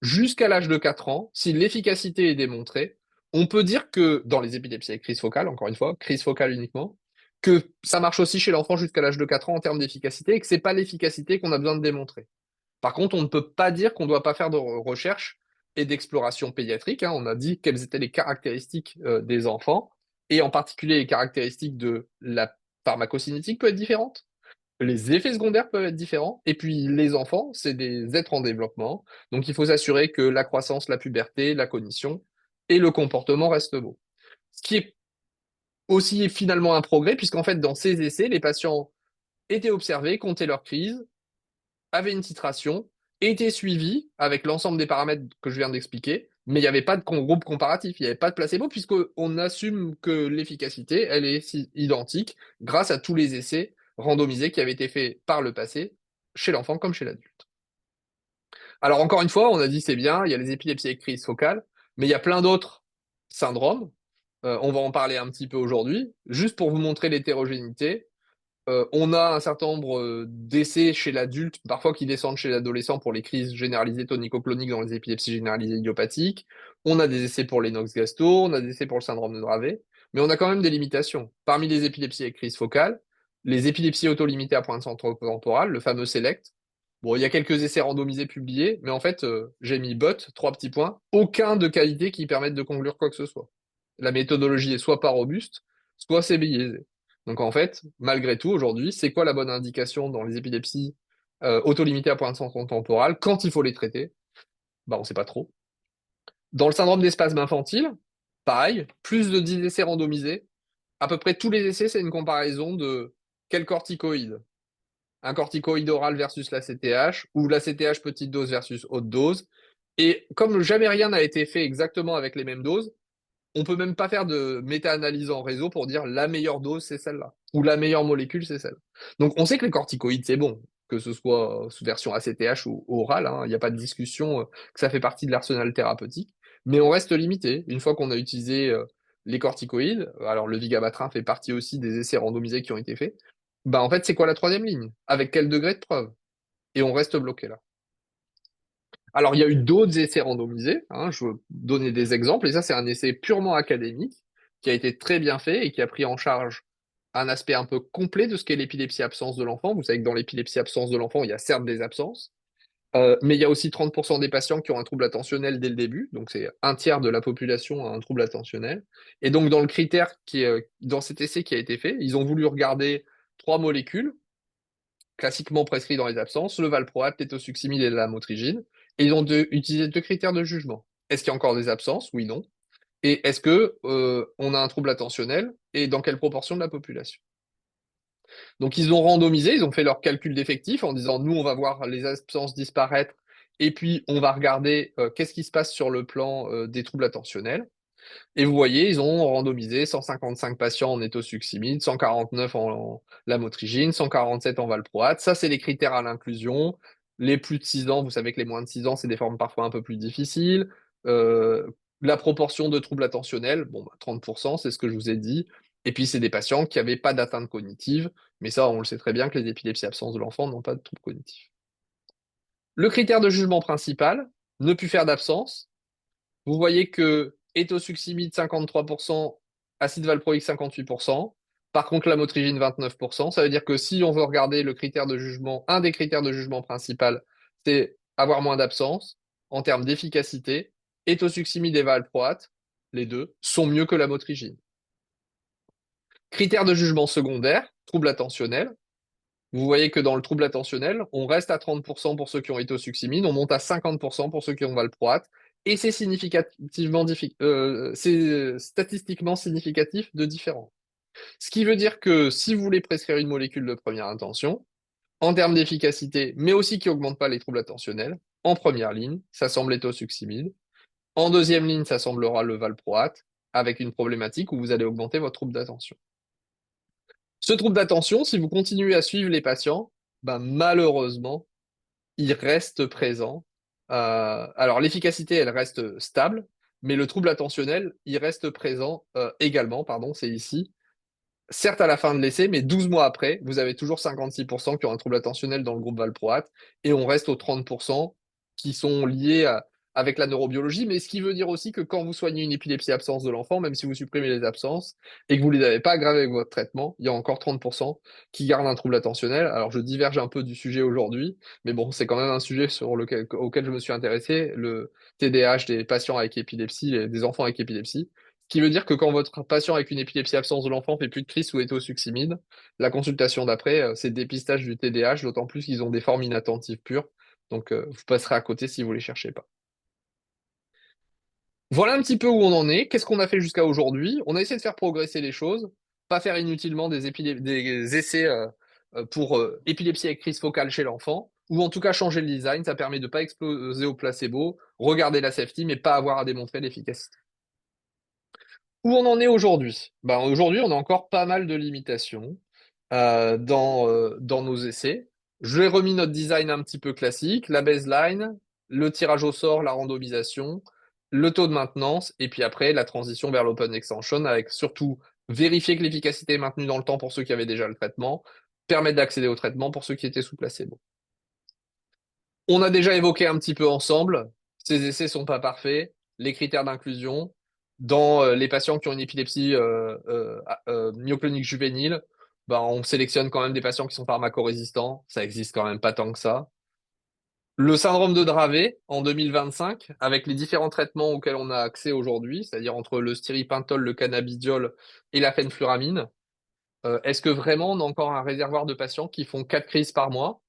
jusqu'à l'âge de 4 ans, si l'efficacité est démontrée, on peut dire que dans les épilepsies avec crise focale, encore une fois, crise focale uniquement, que ça marche aussi chez l'enfant jusqu'à l'âge de 4 ans en termes d'efficacité et que c'est pas l'efficacité qu'on a besoin de démontrer. Par contre, on ne peut pas dire qu'on ne doit pas faire de recherche et d'exploration pédiatrique, hein. On a dit quelles étaient les caractéristiques des enfants, et en particulier les caractéristiques de la pharmacocinétique peut être différente. Les effets secondaires peuvent être différents. Et puis, les enfants, c'est des êtres en développement. Donc, il faut s'assurer que la croissance, la puberté, la cognition et le comportement restent beaux. Ce qui est aussi finalement un progrès, puisqu'en fait, dans ces essais, les patients étaient observés, comptaient leurs crises, avaient une titration, étaient suivis avec l'ensemble des paramètres que je viens d'expliquer, mais il n'y avait pas de groupe comparatif, il n'y avait pas de placebo, puisqu'on assume que l'efficacité, elle est identique grâce à tous les essais randomisés qui avaient été faits par le passé, chez l'enfant comme chez l'adulte. Alors encore une fois, on a dit c'est bien, il y a les épilepsies avec crise focale, mais il y a plein d'autres syndromes. On va en parler un petit peu aujourd'hui, juste pour vous montrer l'hétérogénéité. On a un certain nombre d'essais chez l'adulte, parfois qui descendent chez l'adolescent pour les crises généralisées tonico-cloniques dans les épilepsies généralisées idiopathiques. On a des essais pour les Lennox-Gastaut, on a des essais pour le syndrome de Dravet, mais on a quand même des limitations. Parmi les épilepsies avec crise focale, les épilepsies autolimitées à pointe centro-temporale, le fameux SELECT. Bon, il y a quelques essais randomisés publiés, mais en fait, j'ai mis but, 3 petits points, aucun de qualité qui permette de conclure quoi que ce soit. La méthodologie est soit pas robuste, soit c'est biaisé. Donc en fait, malgré tout, aujourd'hui, c'est quoi la bonne indication dans les épilepsies autolimitées à pointe centro-temporale quand il faut les traiter? Bah, on ne sait pas trop. Dans le syndrome des spasmes infantiles, pareil, plus de 10 essais randomisés. À peu près tous les essais, c'est une comparaison de quel corticoïde. Un corticoïde oral versus la CTH, ou la CTH petite dose versus haute dose. Et comme jamais rien n'a été fait exactement avec les mêmes doses, on peut même pas faire de méta-analyse en réseau pour dire la meilleure dose, c'est celle-là. Ou la meilleure molécule, c'est celle. Donc, on sait que les corticoïdes, c'est bon. Que ce soit sous version ACTH ou orale, hein, il n'y a pas de discussion que ça fait partie de l'arsenal thérapeutique. Mais on reste limité. Une fois qu'on a utilisé les corticoïdes, alors le vigabatrin fait partie aussi des essais randomisés qui ont été faits, bah en fait, c'est quoi la troisième ligne? Avec quel degré de preuve? Et on reste bloqué là. Alors, il y a eu d'autres essais randomisés, hein, je veux donner des exemples, et ça, c'est un essai purement académique qui a été très bien fait et qui a pris en charge un aspect un peu complet de ce qu'est l'épilepsie absence de l'enfant. Vous savez que dans l'épilepsie absence de l'enfant, il y a certes des absences, mais il y a aussi 30% des patients qui ont un trouble attentionnel dès le début, donc c'est un tiers de la population a un trouble attentionnel. Et donc, dans le critère dans cet essai qui a été fait, ils ont voulu regarder 3 molécules classiquement prescrits dans les absences, le valproate, l'étosuximide et la lamotrigine. Et ils ont utilisé 2 critères de jugement. Est-ce qu'il y a encore des absences? Oui, non. Et est-ce que on a un trouble attentionnel et dans quelle proportion de la population? Donc ils ont randomisé, ils ont fait leur calcul d'effectifs en disant nous on va voir les absences disparaître et puis on va regarder qu'est-ce qui se passe sur le plan des troubles attentionnels. Et vous voyez, ils ont randomisé 155 patients en étosuximide, 149 en lamotrigine, 147 en valproate. Ça, c'est les critères à l'inclusion. Les plus de 6 ans, vous savez que les moins de 6 ans, c'est des formes parfois un peu plus difficiles. Euh, la proportion de troubles attentionnels, bon, 30%, c'est ce que je vous ai dit. Et puis, c'est des patients qui n'avaient pas d'atteinte cognitive. Mais ça, on le sait très bien que les épilepsies absence de l'enfant n'ont pas de troubles cognitifs. Le critère de jugement principal, ne plus faire d'absence. Vous voyez que étosuximide 53%, acide valproïque 58%. Par contre, la motrigine 29%. Ça veut dire que si on veut regarder le critère de jugement, un des critères de jugement principal, c'est avoir moins d'absence. En termes d'efficacité, étosuximide et valproate, les deux, sont mieux que la motrigine. Critère de jugement secondaire, trouble attentionnel. Vous voyez que dans le trouble attentionnel, on reste à 30% pour ceux qui ont étosuximide, on monte à 50% pour ceux qui ont valproate, et c'est c'est statistiquement significatif de différence. Ce qui veut dire que si vous voulez prescrire une molécule de première intention, en termes d'efficacité, mais aussi qui augmente pas les troubles attentionnels, En première ligne, ça semble être au succimide. En deuxième ligne, ça semblera le valproate, avec une problématique où vous allez augmenter votre trouble d'attention. Ce trouble d'attention, si vous continuez à suivre les patients, ben malheureusement, il reste présent. Alors l'efficacité, elle reste stable, mais le trouble attentionnel, il reste présent également, pardon, c'est ici. Certes à la fin de l'essai, mais 12 mois après, vous avez toujours 56% qui ont un trouble attentionnel dans le groupe valproate, et on reste aux 30% qui sont liés avec la neurobiologie, mais ce qui veut dire aussi que quand vous soignez une épilepsie absence de l'enfant, même si vous supprimez les absences, et que vous ne les avez pas aggravées avec votre traitement, il y a encore 30% qui gardent un trouble attentionnel. Alors je diverge un peu du sujet aujourd'hui, mais bon, c'est quand même un sujet auquel je me suis intéressé, le TDAH des patients avec épilepsie, et des enfants avec épilepsie. Ce qui veut dire que quand votre patient avec une épilepsie absence de l'enfant fait plus de crise ou est au succimide, la consultation d'après, c'est dépistage du TDAH, d'autant plus qu'ils ont des formes inattentives pures. Donc, vous passerez à côté si vous ne les cherchez pas. Voilà un petit peu où on en est. Qu'est-ce qu'on a fait jusqu'à aujourd'hui? On a essayé de faire progresser les choses, pas faire inutilement des essais pour épilepsie avec crise focale chez l'enfant, ou en tout cas changer le design. Ça permet de ne pas exploser au placebo, regarder la safety, mais pas avoir à démontrer l'efficacité. Où on en est aujourd'hui? Ben, aujourd'hui, on a encore pas mal de limitations dans nos essais. Je vais remis notre design un petit peu classique, la baseline, le tirage au sort, la randomisation, le taux de maintenance, et puis après la transition vers l'open extension avec surtout vérifier que l'efficacité est maintenue dans le temps pour ceux qui avaient déjà le traitement, permettre d'accéder au traitement pour ceux qui étaient sous placebo. On a déjà évoqué un petit peu ensemble, ces essais sont pas parfaits, les critères d'inclusion. Dans les patients qui ont une épilepsie myoclonique juvénile, ben, on sélectionne quand même des patients qui sont pharmacorésistants, ça existe quand même pas tant que ça. Le syndrome de Dravet en 2025, avec les différents traitements auxquels on a accès aujourd'hui, c'est-à-dire entre le stiripentol, le cannabidiol et la fenfluramine, est-ce que vraiment on a encore un réservoir de patients qui font 4 crises par mois?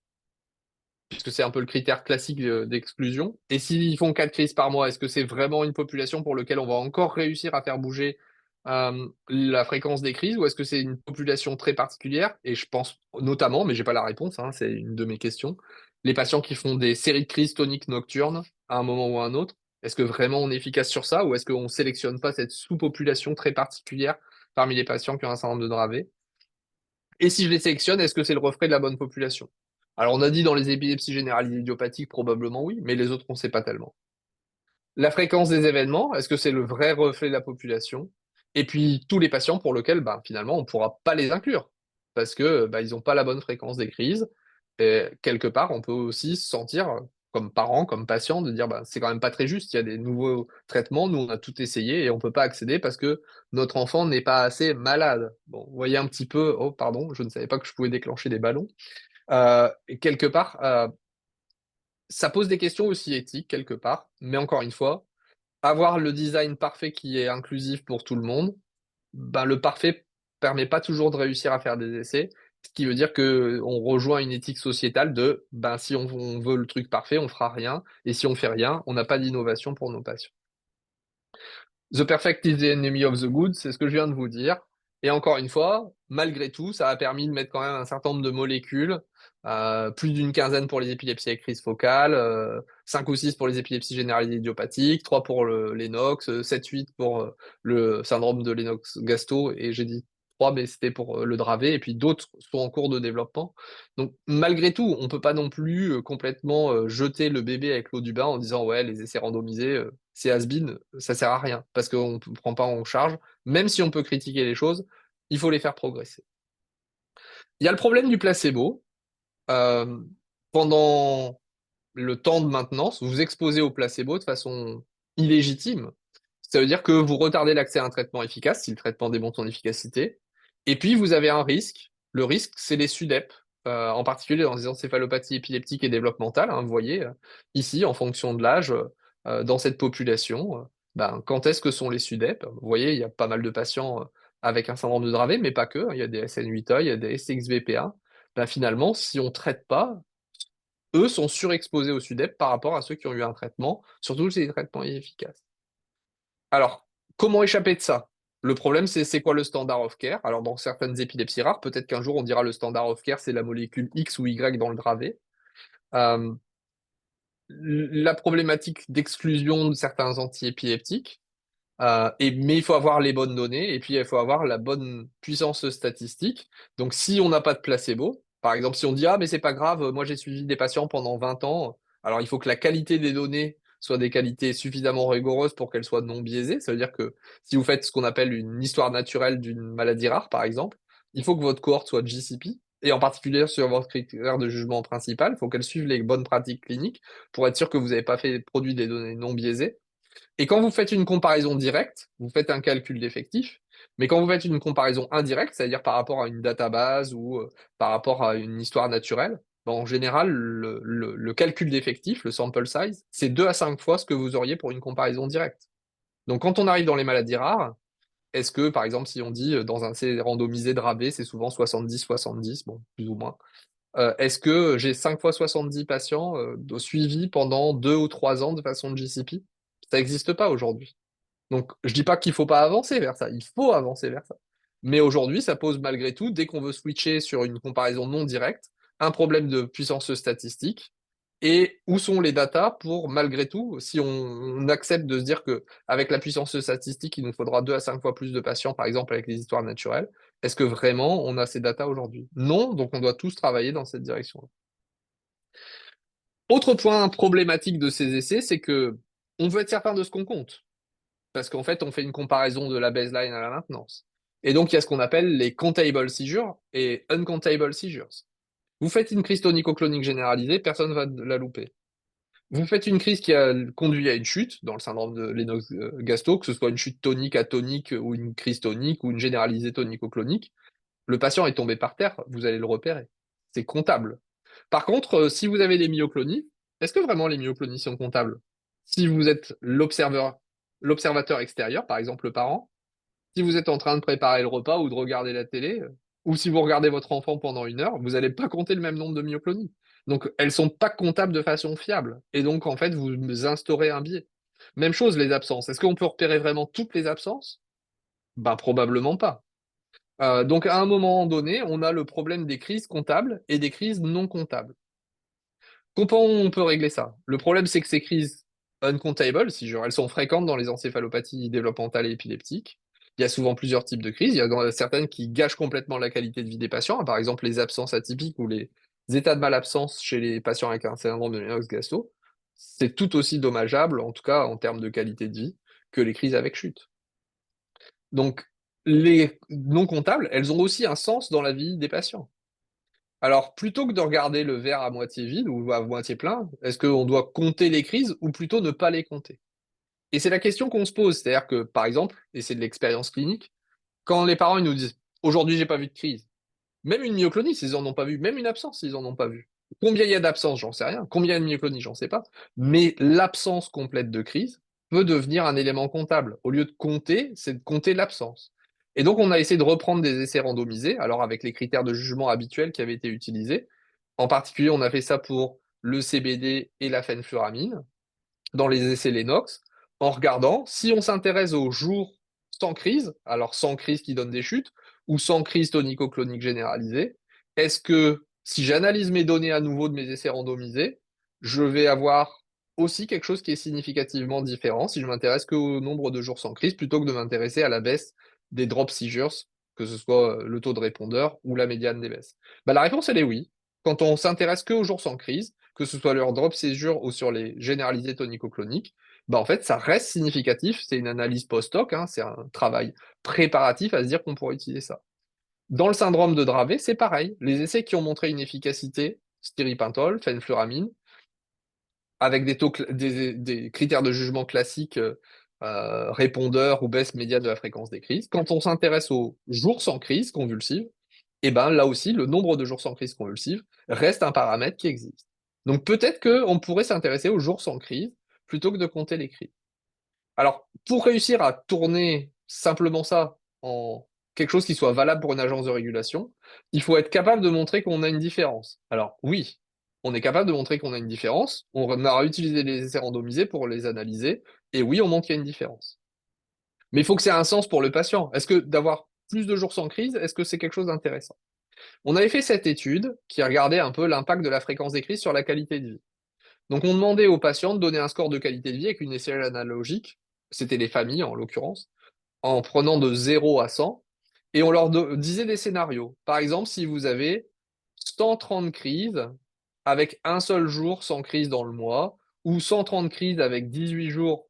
Puisque c'est un peu le critère classique d'exclusion. Et s'ils font 4 crises par mois, est-ce que c'est vraiment une population pour laquelle on va encore réussir à faire bouger la fréquence des crises, ou est-ce que c'est une population très particulière? Et je pense notamment, mais j'ai pas la réponse, hein, c'est une de mes questions, les patients qui font des séries de crises toniques nocturnes à un moment ou à un autre, est-ce que vraiment on est efficace sur ça, ou est-ce qu'on sélectionne pas cette sous-population très particulière parmi les patients qui ont un syndrome de Dravet? Et si je les sélectionne, est-ce que c'est le reflet de la bonne population? Alors, on a dit dans les épilepsies généralisées idiopathiques, probablement oui, mais les autres, on ne sait pas tellement. La fréquence des événements, est-ce que c'est le vrai reflet de la population? Et puis, tous les patients pour lesquels, bah, finalement, on ne pourra pas les inclure, parce que bah, ils n'ont pas la bonne fréquence des crises. Et quelque part, on peut aussi se sentir, comme parent, comme patient, de dire, bah, c'est quand même pas très juste, il y a des nouveaux traitements, nous, on a tout essayé et on ne peut pas accéder parce que notre enfant n'est pas assez malade. Bon, vous voyez un petit peu, oh, pardon, je ne savais pas que je pouvais déclencher des ballons. Et quelque part, ça pose des questions aussi éthiques, quelque part, mais encore une fois, avoir le design parfait qui est inclusif pour tout le monde, ben, le parfait permet pas toujours de réussir à faire des essais, ce qui veut dire que on rejoint une éthique sociétale de ben, si on veut le truc parfait, on fera rien, et si on fait rien, on n'a pas d'innovation pour nos patients. The perfect is the enemy of the good, c'est ce que je viens de vous dire. Et encore une fois, malgré tout, ça a permis de mettre quand même un certain nombre de molécules, plus d'une quinzaine pour les épilepsies avec crise focale, 5 ou 6 pour les épilepsies généralisées idiopathiques, 3 pour l'Lennox, 7-8 pour le syndrome de Lennox-Gastaut, et j'ai dit 3, mais c'était pour le Dravet, et puis d'autres sont en cours de développement. Donc malgré tout, on ne peut pas non plus complètement jeter le bébé avec l'eau du bain en disant ouais, les essais randomisés, c'est has-been, ça sert à rien, parce qu'on ne prend pas en charge. Même si on peut critiquer les choses, il faut les faire progresser. Il y a le problème du placebo. Euh, Pendant le temps de maintenance, vous vous exposez au placebo de façon illégitime. Ça veut dire que vous retardez l'accès à un traitement efficace, si le traitement démontre son efficacité. Et puis, vous avez un risque. Le risque, c'est les SUDEP, en particulier dans les encéphalopathies épileptiques et développementales, hein, vous voyez, ici, en fonction de l'âge, dans cette population, ben, quand est-ce que sont les SUDEP? Vous voyez, il y a pas mal de patients avec un syndrome de Dravet, mais pas que, hein. Il y a des SN8A, il y a des SXVPA. Ben, finalement, si on ne traite pas, eux sont surexposés au SUDEP par rapport à ceux qui ont eu un traitement, surtout si les traitements efficaces. Alors, comment échapper de ça? Le problème, c'est quoi le standard of care? Alors, dans certaines épilepsies rares, peut-être qu'un jour on dira le standard of care, c'est la molécule X ou Y dans le Dravet. Euh, la problématique d'exclusion de certains antiépileptiques. Mais il faut avoir les bonnes données et puis il faut avoir la bonne puissance statistique. Donc, si on n'a pas de placebo, par exemple, si on dit, ah, mais c'est pas grave, moi j'ai suivi des patients pendant 20 ans, alors il faut que la qualité des données soit des qualités suffisamment rigoureuses pour qu'elles soient non biaisées. Ça veut dire que si vous faites ce qu'on appelle une histoire naturelle d'une maladie rare, par exemple, il faut que votre cohorte soit GCP. Et en particulier sur votre critère de jugement principal, il faut qu'elle suive les bonnes pratiques cliniques pour être sûr que vous n'avez pas fait produit des données non biaisées. Et quand vous faites une comparaison directe, vous faites un calcul d'effectifs, mais quand vous faites une comparaison indirecte, c'est-à-dire par rapport à une database ou par rapport à une histoire naturelle, ben, en général, le calcul d'effectifs, le sample size, c'est 2 à 5 fois ce que vous auriez pour une comparaison directe. Donc quand on arrive dans les maladies rares, est-ce que, par exemple, si on dit dans un C randomisé Dravet, c'est souvent 70-70, bon, plus ou moins, est-ce que j'ai 5 fois 70 patients suivis pendant 2 ou 3 ans de façon de GCP? Ça n'existe pas aujourd'hui. Donc, je dis pas qu'il faut pas avancer vers ça, il faut avancer vers ça. Mais aujourd'hui, ça pose malgré tout, dès qu'on veut switcher sur une comparaison non directe, un problème de puissance statistique. Et où sont les datas pour, malgré tout, si on accepte de se dire que avec la puissance statistique, il nous faudra 2 à 5 fois plus de patients, par exemple avec les histoires naturelles, est-ce que vraiment on a ces datas aujourd'hui? Non, donc on doit tous travailler dans cette direction-là. Autre point problématique de ces essais, c'est que on veut être certain de ce qu'on compte. Parce qu'en fait, on fait une comparaison de la baseline à la maintenance. Et donc, il y a ce qu'on appelle les countable seizures et uncountable seizures. Vous faites une crise tonico-clonique généralisée, personne ne va la louper. Vous faites une crise qui a conduit à une chute, dans le syndrome de Lennox-Gastaut, que ce soit une chute tonique, atonique, ou une crise tonique, ou une généralisée tonico-clonique. Le patient est tombé par terre, vous allez le repérer. C'est comptable. Par contre, si vous avez des myoclonies, est-ce que vraiment les myoclonies sont comptables? Si vous êtes l'observateur extérieur, par exemple le parent, si vous êtes en train de préparer le repas ou de regarder la télé, ou si vous regardez votre enfant pendant 1 heure, vous n'allez pas compter le même nombre de myoclonies. Donc, elles ne sont pas comptables de façon fiable. Et donc, en fait, vous instaurez un biais. Même chose, les absences. Est-ce qu'on peut repérer vraiment toutes les absences? Ben, probablement pas. Donc, à un moment donné, on a le problème des crises comptables et des crises non comptables. Comment on peut régler ça? Le problème, c'est que ces crises uncontable, si elles sont fréquentes dans les encéphalopathies développementales et épileptiques. Il y a souvent plusieurs types de crises. Il y a certaines qui gâchent complètement la qualité de vie des patients, hein, par exemple les absences atypiques ou les états de malabsence chez les patients avec un syndrome de Lennox-Gastaut. C'est tout aussi dommageable, en tout cas en termes de qualité de vie, que les crises avec chute. Donc, les non comptables, elles ont aussi un sens dans la vie des patients. Alors, plutôt que de regarder le verre à moitié vide ou à moitié plein, est-ce qu'on doit compter les crises ou plutôt ne pas les compter? Et c'est la question qu'on se pose. C'est-à-dire que, par exemple, et c'est de l'expérience clinique, quand les parents ils nous disent aujourd'hui, j'ai pas vu de crise, même une myoclonie, s'ils en ont pas vu, même une absence, s'ils en ont pas vu. Combien il y a d'absences, j'en sais rien. Combien il y a de myoclonies, j'en sais pas. Mais l'absence complète de crise peut devenir un élément comptable. Au lieu de compter, c'est de compter l'absence. Et donc, on a essayé de reprendre des essais randomisés, alors avec les critères de jugement habituels qui avaient été utilisés. En particulier, on a fait ça pour le CBD et la fenfluramine dans les essais Lennox, en regardant si on s'intéresse aux jours sans crise, alors sans crise qui donne des chutes, ou sans crise tonico-clonique généralisée, est-ce que si j'analyse mes données à nouveau de mes essais randomisés, je vais avoir aussi quelque chose qui est significativement différent si je m'intéresse qu'au nombre de jours sans crise plutôt que de m'intéresser à la baisse des drop seizures, que ce soit le taux de répondeur ou la médiane des baisses? Bah, la réponse, elle est oui. Quand on s'intéresse qu'aux jours sans crise, que ce soit leur drop seizure ou sur les généralisés tonico-cloniques, bah en fait, ça reste significatif. C'est une analyse post-hoc, hein, c'est un travail préparatif à se dire qu'on pourrait utiliser ça. Dans le syndrome de Dravet, c'est pareil. Les essais qui ont montré une efficacité, stiripentol, fenfluramine, avec des critères de jugement classiques, répondeur ou baisse médiane de la fréquence des crises. Quand on s'intéresse aux jours sans crise convulsive, et ben là aussi, le nombre de jours sans crise convulsive reste un paramètre qui existe. Donc peut-être qu'on pourrait s'intéresser aux jours sans crise plutôt que de compter les crises. Alors, pour réussir à tourner simplement ça en quelque chose qui soit valable pour une agence de régulation, il faut être capable de montrer qu'on a une différence. Alors oui, on est capable de montrer qu'on a une différence, on a utilisé les essais randomisés pour les analyser, et oui, on montre qu'il y a une différence. Mais il faut que ça ait un sens pour le patient. Est-ce que d'avoir plus de jours sans crise, est-ce que c'est quelque chose d'intéressant? On avait fait cette étude qui regardait un peu l'impact de la fréquence des crises sur la qualité de vie. Donc, on demandait aux patients de donner un score de qualité de vie avec une échelle analogique, c'était les familles en l'occurrence, en prenant de 0 à 100, et on leur disait des scénarios. Par exemple, si vous avez 130 crises avec un seul jour sans crise dans le mois, ou 130 crises avec 18 jours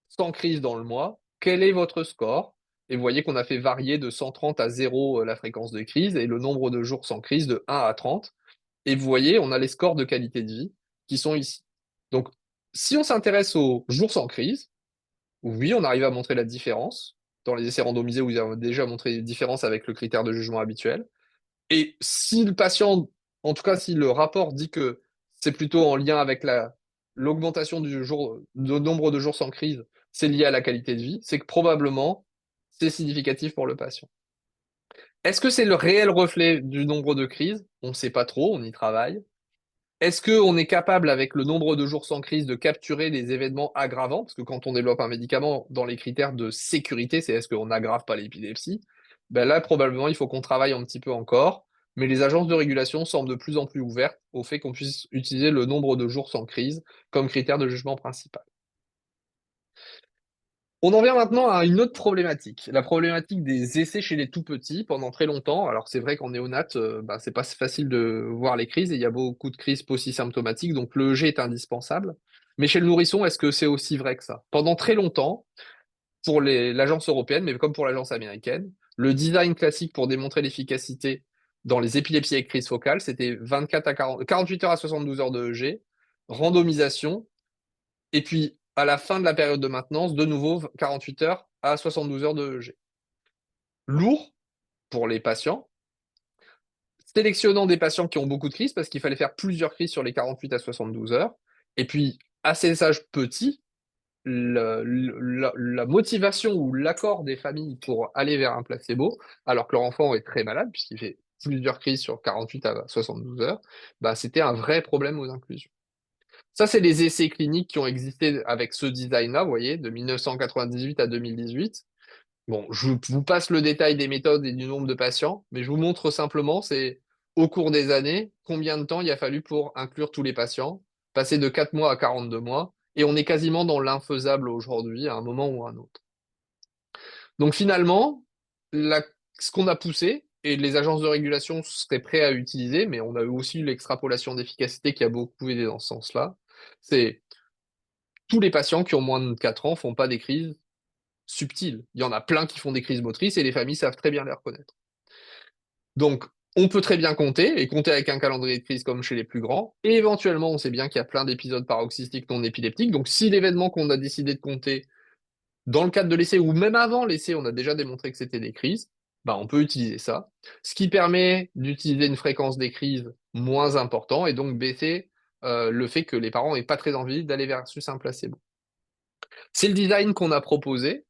sans crise dans le mois, quel est votre score? Et vous voyez qu'on a fait varier de 130 à 0 la fréquence de crise et le nombre de jours sans crise de 1 à 30. Et vous voyez, on a les scores de qualité de vie qui sont ici. Donc, si on s'intéresse aux jours sans crise, oui, on arrive à montrer la différence dans les essais randomisés où ils ont déjà montré les différences avec le critère de jugement habituel. Et si le patient, en tout cas si le rapport dit que c'est plutôt en lien avec l'augmentation du nombre de jours sans crise, c'est lié à la qualité de vie, c'est que probablement c'est significatif pour le patient. Est-ce que c'est le réel reflet du nombre de crises? On ne sait pas trop, on y travaille. Est-ce qu'on est capable, avec le nombre de jours sans crise, de capturer des événements aggravants? Parce que quand on développe un médicament, dans les critères de sécurité, c'est est-ce qu'on n'aggrave pas l'épilepsie? Ben là, probablement, il faut qu'on travaille un petit peu encore. Mais les agences de régulation semblent de plus en plus ouvertes au fait qu'on puisse utiliser le nombre de jours sans crise comme critère de jugement principal. On en vient maintenant à une autre problématique, la problématique des essais chez les tout petits pendant très longtemps. Alors c'est vrai qu'en néonat, c'est pas si facile de voir les crises et il y a beaucoup de crises post-symptomatiques, donc le EEG est indispensable. Mais chez le nourrisson, est-ce que c'est aussi vrai que ça? Pendant très longtemps, pour l'agence européenne, mais comme pour l'agence américaine, le design classique pour démontrer l'efficacité dans les épilepsies avec crise focale, c'était 48 heures à 72 heures de EEG, randomisation, et puis, à la fin de la période de maintenance, de nouveau 48 heures à 72 heures de EEG. Lourd pour les patients, sélectionnant des patients qui ont beaucoup de crises parce qu'il fallait faire plusieurs crises sur les 48 à 72 heures. Et puis, à ces âges petits, la motivation ou l'accord des familles pour aller vers un placebo, alors que leur enfant est très malade, puisqu'il fait plusieurs crises sur 48 à 72 heures, c'était un vrai problème aux inclusions. Ça, c'est les essais cliniques qui ont existé avec ce design-là, vous voyez, de 1998 à 2018. Bon, je vous passe le détail des méthodes et du nombre de patients, mais je vous montre simplement, c'est au cours des années, combien de temps il a fallu pour inclure tous les patients, passer de 4 mois à 42 mois, et on est quasiment dans l'infaisable aujourd'hui, à un moment ou à un autre. Donc finalement, ce qu'on a poussé, et les agences de régulation seraient prêtes à utiliser, mais on a eu aussi l'extrapolation d'efficacité qui a beaucoup aidé dans ce sens-là, c'est tous les patients qui ont moins de 4 ans font pas des crises subtiles. Il y en a plein qui font des crises motrices et les familles savent très bien les reconnaître. Donc, on peut très bien compter, et compter avec un calendrier de crise comme chez les plus grands. Et éventuellement, on sait bien qu'il y a plein d'épisodes paroxystiques non épileptiques. Donc, si l'événement qu'on a décidé de compter dans le cadre de l'essai, ou même avant l'essai, on a déjà démontré que c'était des crises, on peut utiliser ça. Ce qui permet d'utiliser une fréquence des crises moins importante et donc baisser le fait que les parents n'aient pas très envie d'aller versus un placebo. C'est le design qu'on a proposé.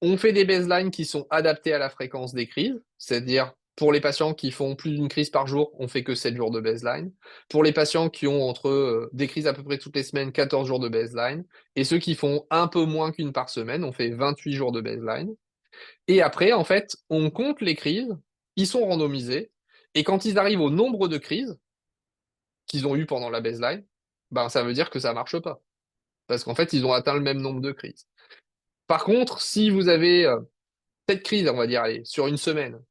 On fait des baselines qui sont adaptés à la fréquence des crises, c'est-à-dire pour les patients qui font plus d'une crise par jour, on fait que 7 jours de baseline. Pour les patients qui ont entre des crises à peu près toutes les semaines, 14 jours de baseline. Et ceux qui font un peu moins qu'une par semaine, on fait 28 jours de baseline. Et après, en fait, on compte les crises, ils sont randomisés, et quand ils arrivent au nombre de crises qu'ils ont eues pendant la baseline, ça veut dire que ça marche pas. Parce qu'en fait, ils ont atteint le même nombre de crises. Par contre, si vous avez cette crise, on va dire, allez, sur une semaine,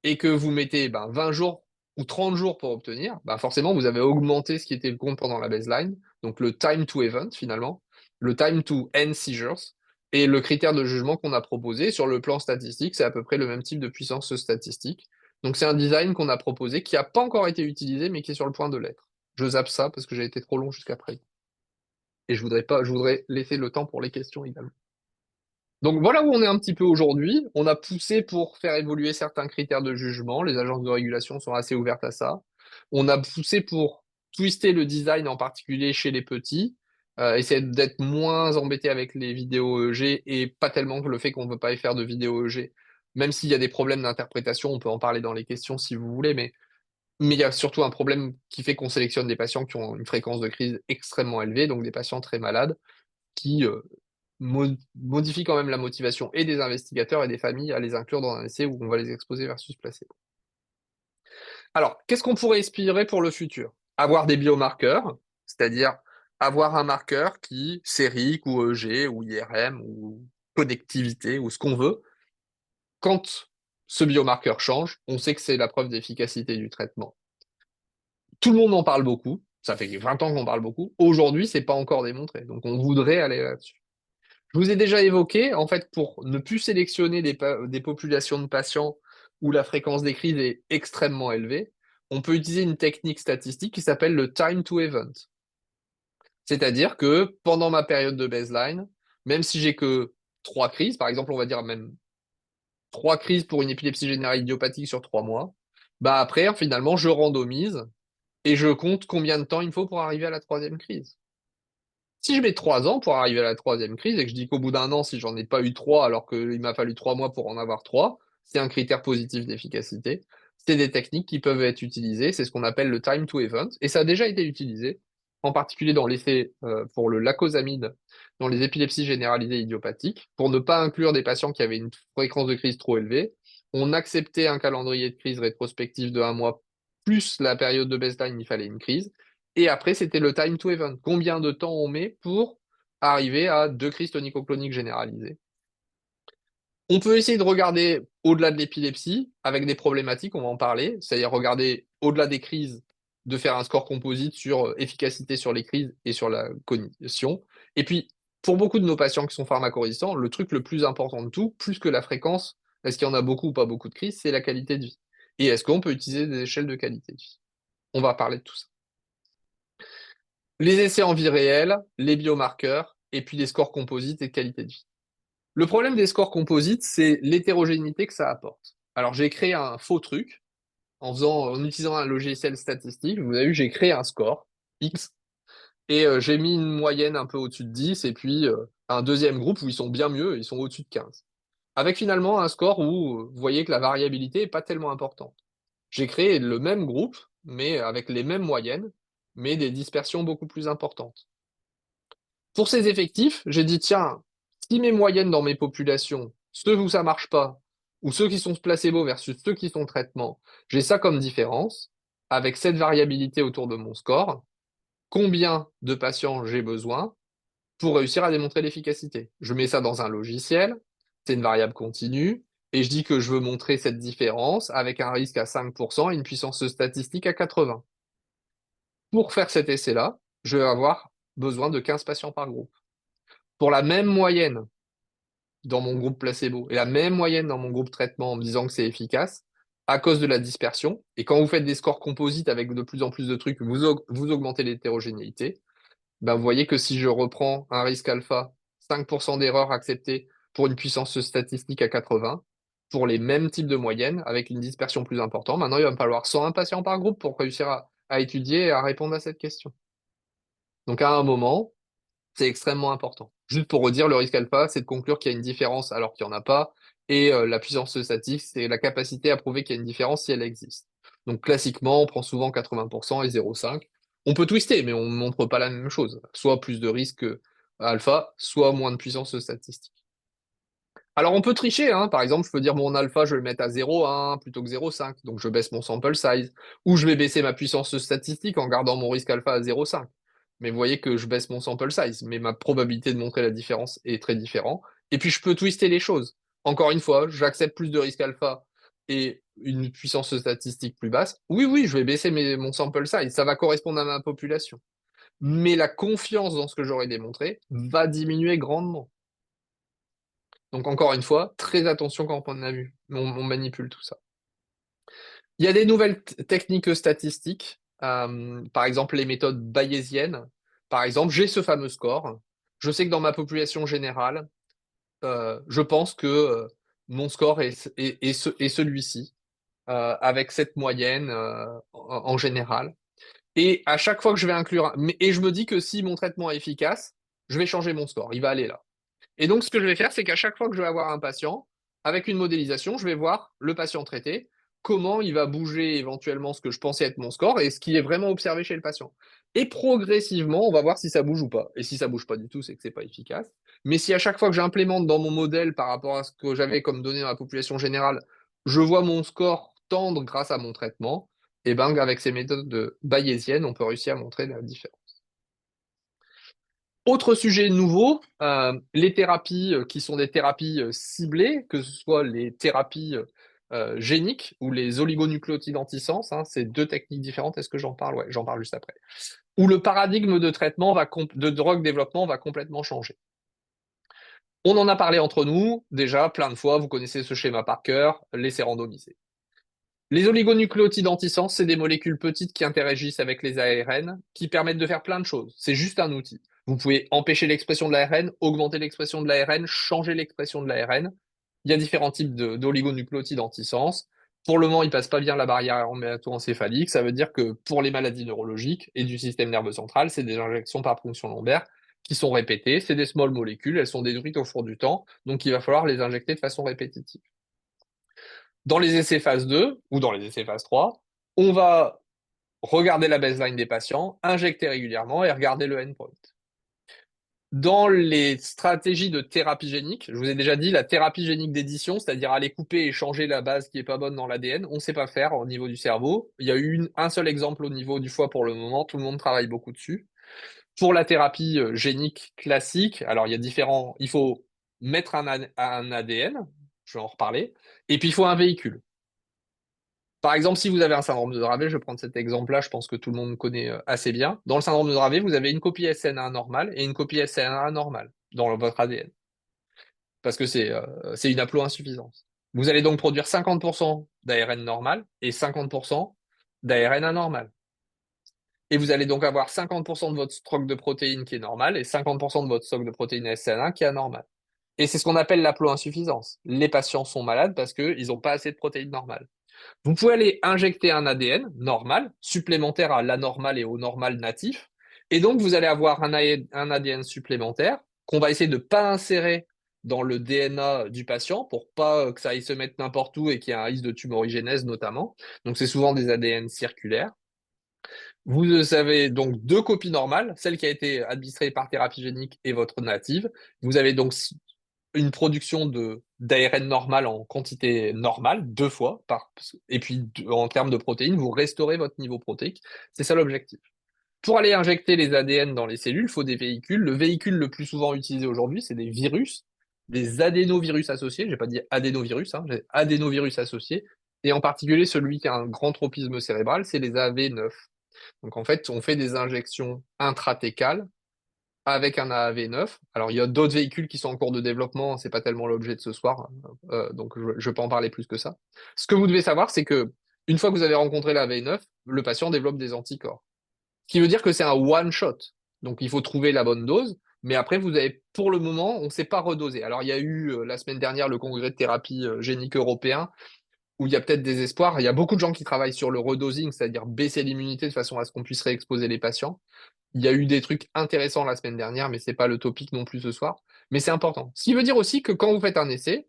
et que vous mettez 20 jours ou 30 jours pour obtenir, forcément, vous avez augmenté ce qui était le compte pendant la baseline, donc le time to event finalement, le time to end seizures, et le critère de jugement qu'on a proposé sur le plan statistique, c'est à peu près le même type de puissance statistique. Donc c'est un design qu'on a proposé qui n'a pas encore été utilisé, mais qui est sur le point de l'être. Je zappe ça parce que j'ai été trop long jusqu'à présent. Et je voudrais laisser le temps pour les questions également. Donc voilà où on est un petit peu aujourd'hui. On a poussé pour faire évoluer certains critères de jugement. Les agences de régulation sont assez ouvertes à ça. On a poussé pour twister le design, en particulier chez les petits, essayer d'être moins embêté avec les vidéos EEG et pas tellement que le fait qu'on ne veut pas y faire de vidéos EEG. Même s'il y a des problèmes d'interprétation, on peut en parler dans les questions si vous voulez, mais il y a surtout un problème qui fait qu'on sélectionne des patients qui ont une fréquence de crise extrêmement élevée, donc des patients très malades qui modifie quand même la motivation et des investigateurs et des familles à les inclure dans un essai où on va les exposer versus placebo. Alors, qu'est-ce qu'on pourrait espérer pour le futur? Avoir des biomarqueurs, c'est-à-dire avoir un marqueur qui, sérique ou EG ou IRM ou connectivité ou ce qu'on veut, quand ce biomarqueur change, on sait que c'est la preuve d'efficacité du traitement. Tout le monde en parle beaucoup, ça fait 20 ans qu'on parle beaucoup. Aujourd'hui, c'est pas encore démontré, donc on voudrait aller là-dessus. Je vous ai déjà évoqué, en fait, pour ne plus sélectionner des populations de patients où la fréquence des crises est extrêmement élevée, on peut utiliser une technique statistique qui s'appelle le time to event. C'est-à-dire que pendant ma période de baseline, même si j'ai que 3 crises, par exemple, on va dire même 3 crises pour une épilepsie générale idiopathique sur 3 mois, bah après, finalement, je randomise et je compte combien de temps il me faut pour arriver à la troisième crise. Si je mets 3 ans pour arriver à la troisième crise et que je dis qu'au bout d'un an, si j'en ai pas eu 3 alors qu'il m'a fallu 3 mois pour en avoir 3, c'est un critère positif d'efficacité. C'est des techniques qui peuvent être utilisées, c'est ce qu'on appelle le time to event, et ça a déjà été utilisé, en particulier dans l'effet pour le lacosamide, dans les épilepsies généralisées idiopathiques, pour ne pas inclure des patients qui avaient une fréquence de crise trop élevée. On acceptait un calendrier de crise rétrospectif de 1 mois, plus la période de baseline, il fallait une crise. Et après, c'était le time to event. Combien de temps on met pour arriver à 2 crises tonico-cloniques généralisées? On peut essayer de regarder au-delà de l'épilepsie avec des problématiques, on va en parler, c'est-à-dire regarder au-delà des crises, de faire un score composite sur efficacité sur les crises et sur la cognition. Et puis, pour beaucoup de nos patients qui sont pharmacorésistants, le truc le plus important de tout, plus que la fréquence, est-ce qu'il y en a beaucoup ou pas beaucoup de crises, c'est la qualité de vie. Et est-ce qu'on peut utiliser des échelles de qualité de vie? On va parler de tout ça. Les essais en vie réelle, les biomarqueurs, et puis les scores composites et de qualité de vie. Le problème des scores composites, c'est l'hétérogénéité que ça apporte. Alors, j'ai créé un faux truc en utilisant un logiciel statistique. Vous avez vu, j'ai créé un score, X, et j'ai mis une moyenne un peu au-dessus de 10, et puis un deuxième groupe où ils sont bien mieux, ils sont au-dessus de 15. Avec finalement un score où vous voyez que la variabilité n'est pas tellement importante. J'ai créé le même groupe, mais avec les mêmes moyennes, mais des dispersions beaucoup plus importantes. Pour ces effectifs, j'ai dit, tiens, si mes moyennes dans mes populations, ceux où ça marche pas, ou ceux qui sont placebo versus ceux qui sont traitement, j'ai ça comme différence, avec cette variabilité autour de mon score, combien de patients j'ai besoin pour réussir à démontrer l'efficacité. Je mets ça dans un logiciel, c'est une variable continue, et je dis que je veux montrer cette différence avec un risque à 5% et une puissance statistique à 80. Pour faire cet essai-là, je vais avoir besoin de 15 patients par groupe. Pour la même moyenne dans mon groupe placebo et la même moyenne dans mon groupe traitement en me disant que c'est efficace, à cause de la dispersion, et quand vous faites des scores composites avec de plus en plus de trucs, vous augmentez l'hétérogénéité, ben vous voyez que si je reprends un risque alpha, 5% d'erreur acceptée pour une puissance statistique à 80, pour les mêmes types de moyennes, avec une dispersion plus importante, maintenant il va me falloir 101 patients par groupe pour réussir à étudier et à répondre à cette question. Donc à un moment, c'est extrêmement important. Juste pour redire, le risque alpha, c'est de conclure qu'il y a une différence alors qu'il n'y en a pas, et la puissance statistique, c'est la capacité à prouver qu'il y a une différence si elle existe. Donc classiquement, on prend souvent 80% et 0,5. On peut twister, mais on ne montre pas la même chose. Soit plus de risque alpha, soit moins de puissance statistique. Alors on peut tricher, hein. Par exemple, je peux dire mon alpha, je vais le mettre à 0,1 plutôt que 0,5, donc je baisse mon sample size. Ou je vais baisser ma puissance statistique en gardant mon risque alpha à 0,5. Mais vous voyez que je baisse mon sample size, mais ma probabilité de montrer la différence est très différente. Et puis je peux twister les choses. Encore une fois, j'accepte plus de risque alpha et une puissance statistique plus basse. Oui, oui, je vais baisser mon sample size, ça va correspondre à ma population. Mais la confiance dans ce que j'aurais démontré va diminuer grandement. Donc encore une fois, très attention quand on manipule tout ça. Il y a des nouvelles techniques statistiques, par exemple les méthodes bayésiennes. Par exemple, j'ai ce fameux score. Je sais que dans ma population générale, je pense que mon score est celui-ci, avec cette moyenne en général. Et à chaque fois que je vais inclure, et je me dis que si mon traitement est efficace, je vais changer mon score, il va aller là. Et donc, ce que je vais faire, c'est qu'à chaque fois que je vais avoir un patient, avec une modélisation, je vais voir le patient traité, comment il va bouger éventuellement ce que je pensais être mon score et ce qui est vraiment observé chez le patient. Et progressivement, on va voir si ça bouge ou pas. Et si ça bouge pas du tout, c'est que c'est pas efficace. Mais si à chaque fois que j'implémente dans mon modèle par rapport à ce que j'avais comme données dans la population générale, je vois mon score tendre grâce à mon traitement, et ben avec ces méthodes bayésiennes, on peut réussir à montrer la différence. Autre sujet nouveau, les thérapies qui sont des thérapies ciblées, que ce soit les thérapies géniques ou les oligonucléotides antisense, hein, c'est deux techniques différentes. Est-ce que j'en parle? Ouais, j'en parle juste après. Où le paradigme de traitement de drogue développement va complètement changer. On en a parlé entre nous déjà plein de fois, vous connaissez ce schéma par cœur, laissez randomiser. Les oligonucléotides antisense, c'est des molécules petites qui interagissent avec les ARN, qui permettent de faire plein de choses. C'est juste un outil. Vous pouvez empêcher l'expression de l'ARN, augmenter l'expression de l'ARN, changer l'expression de l'ARN. Il y a différents types d'oligonucléotides antisense. Pour le moment, ils ne passent pas bien la barrière hémato-encéphalique. Ça veut dire que pour les maladies neurologiques et du système nerveux central, c'est des injections par ponction lombaire qui sont répétées. C'est des small molécules, elles sont détruites au cours du temps, donc il va falloir les injecter de façon répétitive. Dans les essais phase 2 ou dans les essais phase 3, on va regarder la baseline des patients, injecter régulièrement et regarder le endpoint. Dans les stratégies de thérapie génique, je vous ai déjà dit, la thérapie génique d'édition, c'est-à-dire aller couper et changer la base qui n'est pas bonne dans l'ADN, on ne sait pas faire au niveau du cerveau. Il y a eu un seul exemple au niveau du foie pour le moment, tout le monde travaille beaucoup dessus. Pour la thérapie génique classique, alors il y a différents, il faut mettre un ADN, je vais en reparler, et puis il faut un véhicule. Par exemple, si vous avez un syndrome de Dravet, je vais prendre cet exemple-là, je pense que tout le monde connaît assez bien. Dans le syndrome de Dravet, vous avez une copie SNA normale et une copie SNA normale dans votre ADN, parce que c'est une haploinsuffisance. Vous allez donc produire 50% d'ARN normal et 50% d'ARN anormal. Et vous allez donc avoir 50% de votre stock de protéines qui est normal et 50% de votre stock de protéines SNA qui est anormal. Et c'est ce qu'on appelle l'haploinsuffisance. Les patients sont malades parce qu'ils n'ont pas assez de protéines normales. Vous pouvez aller injecter un ADN normal, supplémentaire à l'anormal et au normal natif, et donc vous allez avoir un ADN supplémentaire qu'on va essayer de ne pas insérer dans le DNA du patient pour pas que ça aille se mettre n'importe où et qu'il y ait un risque de tumorigénèse notamment. Donc c'est souvent des ADN circulaires. Vous avez donc deux copies normales, celle qui a été administrée par thérapie génique et votre native. Vous avez donc une production d'ARN normal en quantité normale, 2 fois, et puis en termes de protéines, vous restaurez votre niveau protéique. C'est ça l'objectif. Pour aller injecter les ADN dans les cellules, il faut des véhicules. Le véhicule le plus souvent utilisé aujourd'hui, c'est des virus, des adénovirus associés. Je n'ai pas dit adénovirus, hein, j'ai adénovirus associés. Et en particulier, celui qui a un grand tropisme cérébral, c'est les AV9. Donc en fait, on fait des injections intratécales avec un AAV9. Alors, il y a d'autres véhicules qui sont en cours de développement, c'est pas tellement l'objet de ce soir, donc je ne vais pas en parler plus que ça. Ce que vous devez savoir, c'est que une fois que vous avez rencontré l'AAV9, le patient développe des anticorps. Ce qui veut dire que c'est un one-shot. Donc, il faut trouver la bonne dose, mais après, vous avez, pour le moment, on ne sait pas redoser. Alors, il y a eu la semaine dernière le congrès de thérapie génique européen, où il y a peut-être des espoirs. Il y a beaucoup de gens qui travaillent sur le redosing, c'est-à-dire baisser l'immunité de façon à ce qu'on puisse réexposer les patients. Il y a eu des trucs intéressants la semaine dernière, mais ce n'est pas le topic non plus ce soir. Mais c'est important. Ce qui veut dire aussi que quand vous faites un essai,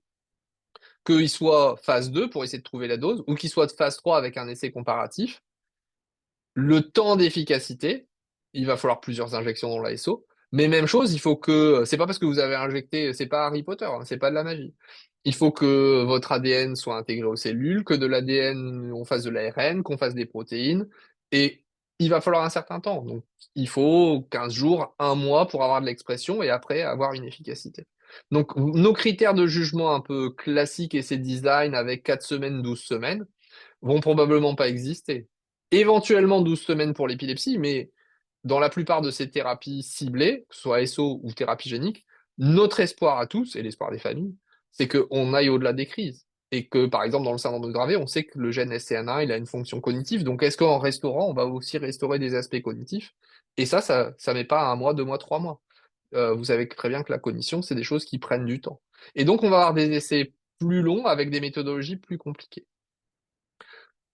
qu'il soit phase 2 pour essayer de trouver la dose, ou qu'il soit de phase 3 avec un essai comparatif, le temps d'efficacité, il va falloir plusieurs injections dans l'ASO. Mais même chose, il faut que. C'est pas parce que vous avez injecté, c'est pas Harry Potter, hein, c'est pas de la magie. Il faut que votre ADN soit intégré aux cellules, que de l'ADN, on fasse de l'ARN, qu'on fasse des protéines. Et il va falloir un certain temps. Donc, il faut 15 jours, un mois pour avoir de l'expression et après avoir une efficacité. Donc, nos critères de jugement un peu classiques et ces designs avec 4 semaines, 12 semaines vont probablement pas exister. Éventuellement 12 semaines pour l'épilepsie, mais dans la plupart de ces thérapies ciblées, que ce soit SO ou thérapie génique, notre espoir à tous, et l'espoir des familles, c'est qu'on aille au-delà des crises. Et que, par exemple, dans le syndrome de Dravet, on sait que le gène SCN1, il a une fonction cognitive. Donc, est-ce qu'en restaurant, on va aussi restaurer des aspects cognitifs? Et ça met pas 1 mois, 2 mois, 3 mois. Vous savez très bien que la cognition, c'est des choses qui prennent du temps. Et donc, on va avoir des essais plus longs avec des méthodologies plus compliquées.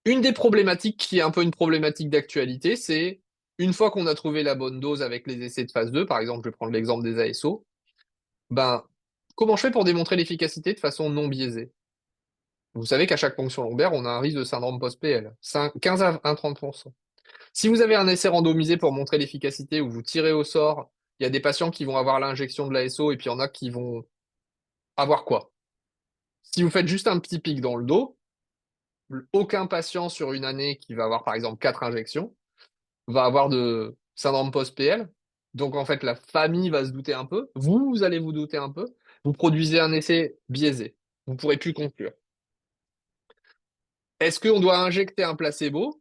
Une des problématiques qui est un peu une problématique d'actualité, c'est une fois qu'on a trouvé la bonne dose avec les essais de phase 2, par exemple, je vais prendre l'exemple des ASO, ben, comment je fais pour démontrer l'efficacité de façon non biaisée? Vous savez qu'à chaque ponction lombaire, on a un risque de syndrome post-PL, 15 à 30%. Si vous avez un essai randomisé pour montrer l'efficacité où vous tirez au sort, il y a des patients qui vont avoir l'injection de l'ASO et puis il y en a qui vont avoir quoi? Si vous faites juste un petit pic dans le dos, aucun patient sur une année qui va avoir par exemple 4 injections va avoir de syndrome post-PL. Donc, en fait, la famille va se douter un peu. Vous allez vous douter un peu. Vous produisez un essai biaisé. Vous ne pourrez plus conclure. Est-ce qu'on doit injecter un placebo?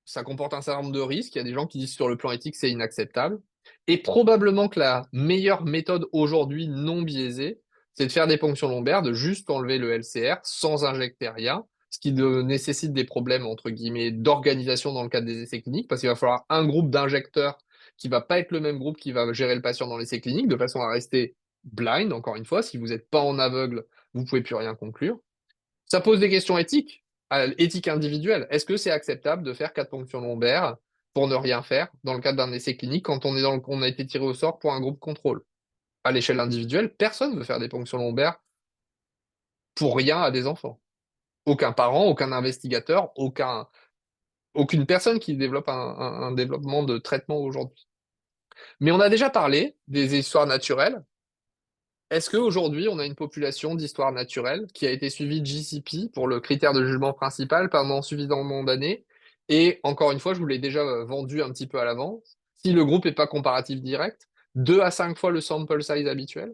Ça comporte un certain nombre de risques. Il y a des gens qui disent sur le plan éthique, c'est inacceptable. Et probablement que la meilleure méthode aujourd'hui non biaisée, c'est de faire des ponctions lombaires, de juste enlever le LCR sans injecter rien, ce qui nécessite des problèmes, entre guillemets, d'organisation dans le cadre des essais cliniques, parce qu'il va falloir un groupe d'injecteurs qui va pas être le même groupe qui va gérer le patient dans l'essai clinique, de façon à rester blind, encore une fois. Si vous n'êtes pas en aveugle, vous pouvez plus rien conclure. Ça pose des questions éthiques, éthique individuelle. Est-ce que c'est acceptable de faire 4 ponctions lombaires pour ne rien faire dans le cadre d'un essai clinique quand on a été tiré au sort pour un groupe contrôle? À l'échelle individuelle, personne ne veut faire des ponctions lombaires pour rien à des enfants. Aucun parent, aucun investigateur, aucune personne qui développe un développement de traitement aujourd'hui. Mais on a déjà parlé des histoires naturelles. Est-ce qu'aujourd'hui, on a une population d'histoire naturelle qui a été suivie GCP pour le critère de jugement principal pendant suffisamment d'années? Et encore une fois, je vous l'ai déjà vendu un petit peu à l'avance. Si le groupe n'est pas comparatif direct, 2 à 5 fois le sample size habituel,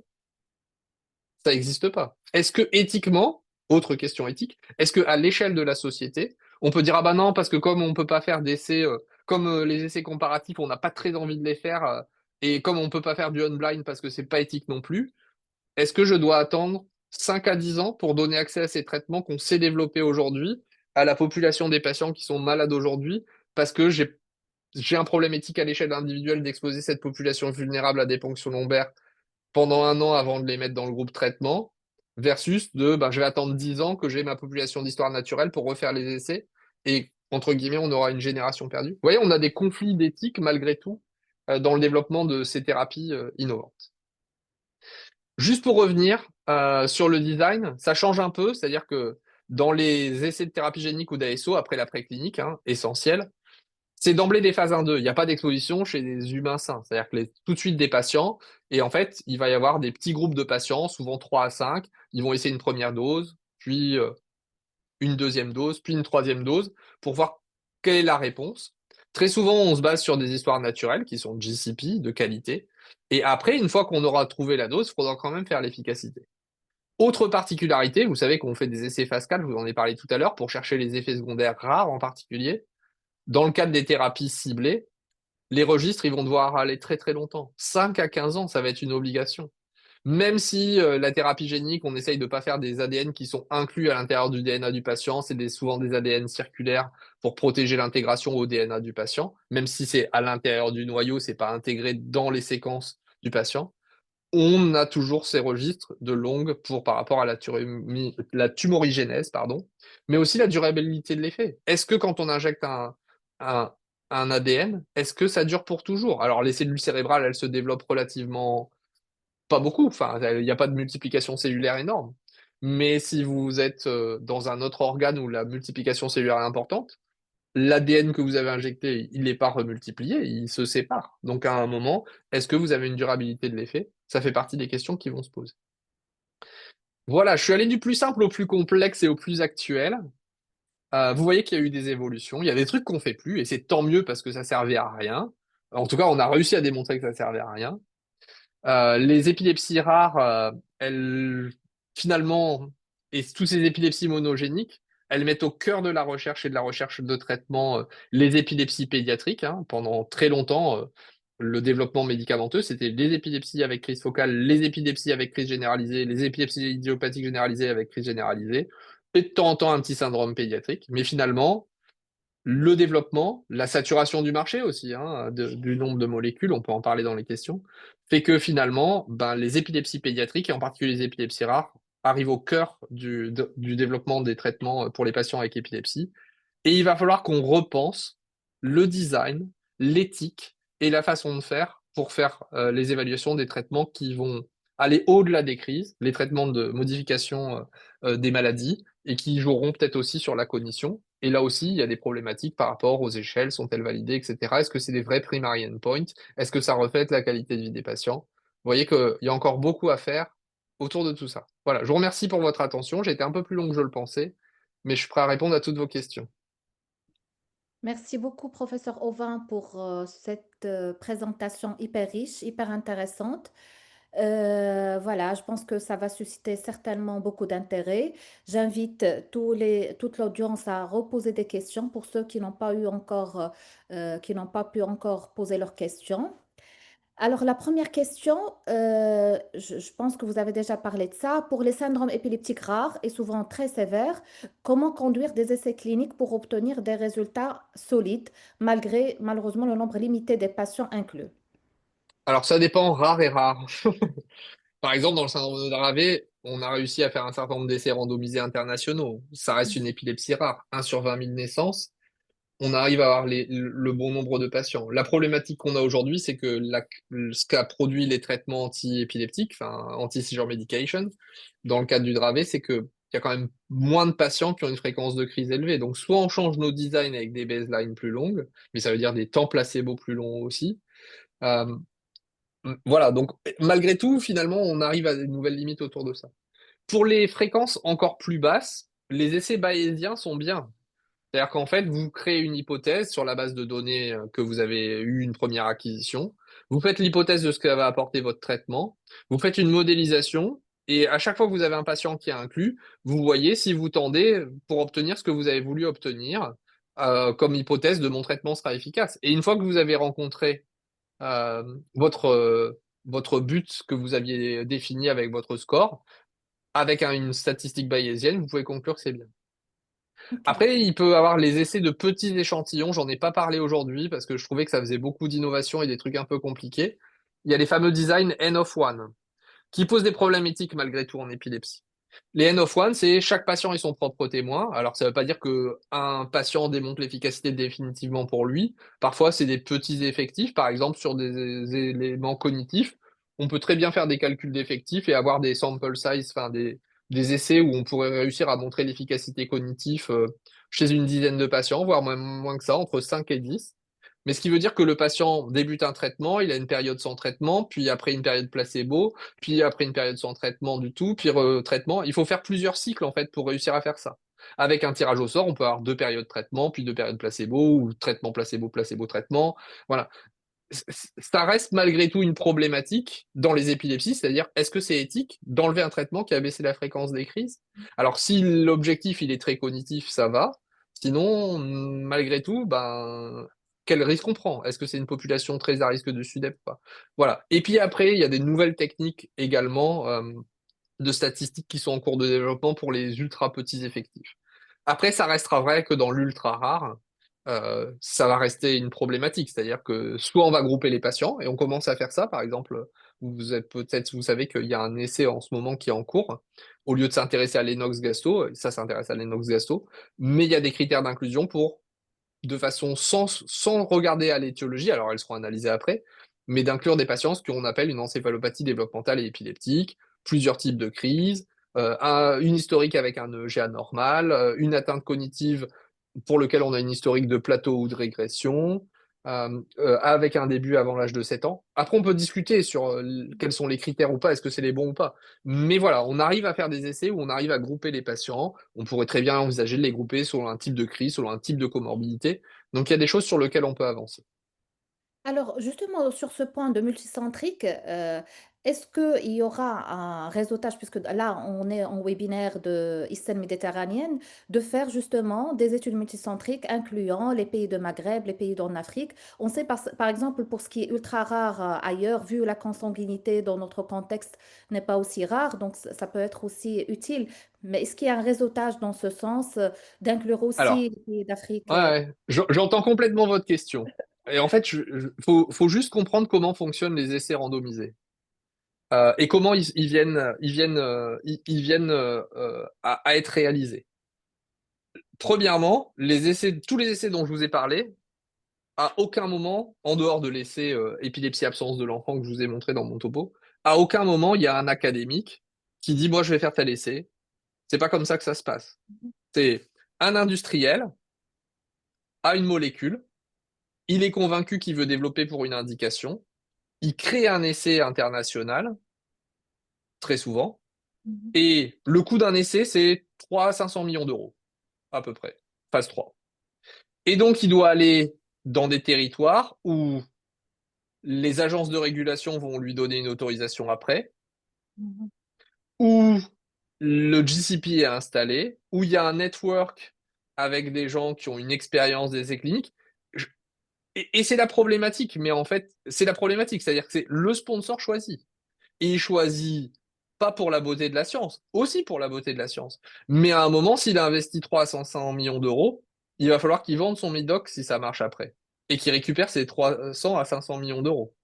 ça n'existe pas. Est-ce que éthiquement, autre question éthique, est-ce qu'à l'échelle de la société, on peut dire ah bah non, parce que comme on ne peut pas faire d'essais, comme les essais comparatifs, on n'a pas très envie de les faire, et comme on ne peut pas faire du unblind parce que c'est pas éthique non plus, est-ce que je dois attendre 5 à 10 ans pour donner accès à ces traitements qu'on sait développer aujourd'hui à la population des patients qui sont malades aujourd'hui parce que j'ai un problème éthique à l'échelle individuelle d'exposer cette population vulnérable à des ponctions lombaires pendant 1 an avant de les mettre dans le groupe traitement versus je vais attendre 10 ans que j'ai ma population d'histoire naturelle pour refaire les essais et entre guillemets on aura une génération perdue. Vous voyez, on a des conflits d'éthique malgré tout dans le développement de ces thérapies innovantes. Juste pour revenir sur le design, ça change un peu, c'est-à-dire que dans les essais de thérapie génique ou d'ASO, après la préclinique, essentiel, c'est d'emblée des phases 1-2. Il n'y a pas d'exposition chez les humains sains. C'est-à-dire que tout de suite des patients, et en fait, il va y avoir des petits groupes de patients, souvent 3 à 5. Ils vont essayer une première dose, puis une deuxième dose, puis une troisième dose, pour voir quelle est la réponse. Très souvent, on se base sur des histoires naturelles qui sont GCP, de qualité. Et après, une fois qu'on aura trouvé la dose, il faudra quand même faire l'efficacité. Autre particularité, vous savez qu'on fait des essais phase 4, je vous en ai parlé tout à l'heure, pour chercher les effets secondaires rares en particulier. Dans le cadre des thérapies ciblées, les registres, ils vont devoir aller très très longtemps. 5 à 15 ans, ça va être une obligation. Même si la thérapie génique, on essaye de ne pas faire des ADN qui sont inclus à l'intérieur du DNA du patient, c'est souvent des ADN circulaires pour protéger l'intégration au DNA du patient, même si c'est à l'intérieur du noyau, c'est pas intégré dans les séquences du patient. On a toujours ces registres de longue par rapport à la tumorigénèse, pardon, mais aussi la durabilité de l'effet. Est-ce que quand on injecte un, un ADN, est-ce que ça dure pour toujours? Alors, les cellules cérébrales, elles se développent relativement pas beaucoup, enfin, il n'y a pas de multiplication cellulaire énorme. Mais si vous êtes dans un autre organe où la multiplication cellulaire est importante, l'ADN que vous avez injecté, il n'est pas remultiplié, il se sépare. Donc à un moment, est-ce que vous avez une durabilité de l'effet? Ça fait partie des questions qui vont se poser. Voilà, je suis allé du plus simple au plus complexe et au plus actuel. Vous voyez qu'il y a eu des évolutions, il y a des trucs qu'on fait plus, et c'est tant mieux parce que ça servait à rien. En tout cas, on a réussi à démontrer que ça servait à rien. Les épilepsies rares, elles, finalement, et toutes ces épilepsies monogéniques, elles mettent au cœur de la recherche et de la recherche de traitement les épilepsies pédiatriques. Pendant très longtemps, le développement médicamenteux, c'était les épilepsies avec crise focale, les épilepsies avec crise généralisée, les épilepsies idiopathiques généralisées avec crise généralisée, et de temps en temps un petit syndrome pédiatrique. Mais finalement, le développement, la saturation du marché aussi, du nombre de molécules, on peut en parler dans les questions, fait que finalement, les épilepsies pédiatriques, et en particulier les épilepsies rares, arrivent au cœur du développement des traitements pour les patients avec épilepsie. Et il va falloir qu'on repense le design, l'éthique et la façon de faire pour faire les évaluations des traitements qui vont aller au-delà des crises, les traitements de modification des maladies, et qui joueront peut-être aussi sur la cognition. Et là aussi, il y a des problématiques par rapport aux échelles, sont-elles validées, etc. Est-ce que c'est des vrais primary endpoints? Est-ce que ça reflète la qualité de vie des patients? Vous voyez qu'il y a encore beaucoup à faire autour de tout ça. Voilà, je vous remercie pour votre attention. J'ai été un peu plus long que je le pensais, mais je suis prêt à répondre à toutes vos questions. Merci beaucoup, professeur Auvin, pour cette présentation hyper riche, hyper intéressante. Voilà, je pense que ça va susciter certainement beaucoup d'intérêt. J'invite toute l'audience à reposer des questions pour ceux qui n'ont pas eu encore, qui n'ont pas pu encore poser leurs questions. Alors, la première question, je pense que vous avez déjà parlé de ça. Pour les syndromes épileptiques rares et souvent très sévères, comment conduire des essais cliniques pour obtenir des résultats solides, malgré malheureusement le nombre limité des patients inclus? Alors ça dépend rare et rare. Par exemple, dans le syndrome de Dravet, on a réussi à faire un certain nombre d'essais randomisés internationaux. Ça reste une épilepsie rare, 1 sur 20 000 naissances. On arrive à avoir le bon nombre de patients. La problématique qu'on a aujourd'hui, c'est que ce qu'a produit les traitements anti-épileptiques, enfin anti-seizure medication, dans le cadre du Dravet, c'est qu'il y a quand même moins de patients qui ont une fréquence de crise élevée. Donc soit on change nos designs avec des baselines plus longues, mais ça veut dire des temps placebo plus longs aussi. Euh, voilà, donc malgré tout, finalement, on arrive à des nouvelles limites autour de ça. Pour les fréquences encore plus basses, les essais bayésiens sont bien. C'est-à-dire qu'en fait, vous créez une hypothèse sur la base de données que vous avez eu une première acquisition. Vous faites l'hypothèse de ce que va apporter votre traitement. Vous faites une modélisation. Et à chaque fois que vous avez un patient qui est inclus, vous voyez si vous tendez pour obtenir ce que vous avez voulu obtenir comme hypothèse de mon traitement sera efficace. Et une fois que vous avez rencontré euh, votre but que vous aviez défini avec votre score, avec une statistique bayésienne, vous pouvez conclure que c'est bien. Ok. Après, il peut avoir les essais de petits échantillons. J'en ai pas parlé aujourd'hui parce que je trouvais que ça faisait beaucoup d'innovations et des trucs un peu compliqués. Il y a les fameux design N of one qui posent des problèmes éthiques malgré tout en épilepsie. Les N of one, c'est chaque patient est son propre témoin. Alors, ça ne veut pas dire que un patient démontre l'efficacité définitivement pour lui. Parfois, c'est des petits effectifs, par exemple sur des éléments cognitifs. On peut très bien faire des calculs d'effectifs et avoir des sample size, enfin des essais où on pourrait réussir à montrer l'efficacité cognitive chez une dizaine de patients, voire moins que ça, entre 5 et 10. Mais ce qui veut dire que le patient débute un traitement, il a une période sans traitement, puis après une période placebo, puis après une période sans traitement du tout, puis traitement. Il faut faire plusieurs cycles en fait pour réussir à faire ça. Avec un tirage au sort, on peut avoir 2 périodes de traitement, puis 2 périodes placebo, ou traitement placebo, placebo, traitement. Voilà. Ça reste malgré tout une problématique dans les épilepsies, c'est-à-dire est-ce que c'est éthique d'enlever un traitement qui a baissé la fréquence des crises? Alors si l'objectif il est très cognitif, ça va. Sinon, malgré tout, ben quel risque on prend? Est-ce que c'est une population très à risque de SUDEP ou pas? Voilà. Et puis après, il y a des nouvelles techniques également de statistiques qui sont en cours de développement pour les ultra petits effectifs. Après, ça restera vrai que dans l'ultra rare, ça va rester une problématique. C'est-à-dire que soit on va grouper les patients, et on commence à faire ça, par exemple, vous savez qu'il y a un essai en ce moment qui est en cours, au lieu de s'intéresser à l'énox gasto, ça s'intéresse à l'énox gasto, mais il y a des critères d'inclusion pour, de façon sans regarder à l'étiologie, alors elles seront analysées après, mais d'inclure des patients ce qu'on appelle une encéphalopathie développementale et épileptique, plusieurs types de crises, une historique avec un EEG anormal, une atteinte cognitive pour lequel on a une historique de plateau ou de régression, avec un début avant l'âge de 7 ans. Après, on peut discuter sur quels sont les critères ou pas, est-ce que c'est les bons ou pas. Mais voilà, on arrive à faire des essais où on arrive à grouper les patients. On pourrait très bien envisager de les grouper selon un type de crise, selon un type de comorbidité. Donc, il y a des choses sur lesquelles on peut avancer. Alors, justement, sur ce point de multicentrique, est-ce qu'il y aura un réseautage, puisque là, on est en webinaire de ISEN méditerranéenne, de faire justement des études multicentriques incluant les pays de Maghreb, les pays d'en Afrique. On sait par exemple pour ce qui est ultra rare ailleurs, vu la consanguinité dans notre contexte n'est pas aussi rare, donc ça peut être aussi utile. Mais est-ce qu'il y a un réseautage dans ce sens d'inclure Alors, aussi les pays d'Afrique? ouais, ouais, j'entends complètement votre question. Et en fait, faut juste comprendre comment fonctionnent les essais randomisés. Et comment ils viennent à être réalisés. Premièrement, tous les essais dont je vous ai parlé, à aucun moment, en dehors de l'essai épilepsie absence de l'enfant que je vous ai montré dans mon topo, à aucun moment il y a un académique qui dit moi je vais faire tel essai. C'est pas comme ça que ça se passe. C'est un industriel a une molécule, il est convaincu qu'il veut développer pour une indication, il crée un essai international, très souvent, Mhm. et le coût d'un essai c'est 3 à 500 millions d'euros, à peu près, phase 3. Et donc, il doit aller dans des territoires où les agences de régulation vont lui donner une autorisation après, Mhm. où le GCP est installé, où il y a un network avec des gens qui ont une expérience d'essais cliniques. Je- et c'est la problématique, mais en fait, c'est la problématique, c'est-à-dire que c'est le sponsor choisi. Et il choisit pas pour la beauté de la science, aussi pour la beauté de la science. Mais à un moment, s'il a investi 300 millions d'euros, il va falloir qu'il vende son Midoc si ça marche après. Et qu'il récupère ses 300 à 500 millions d'euros.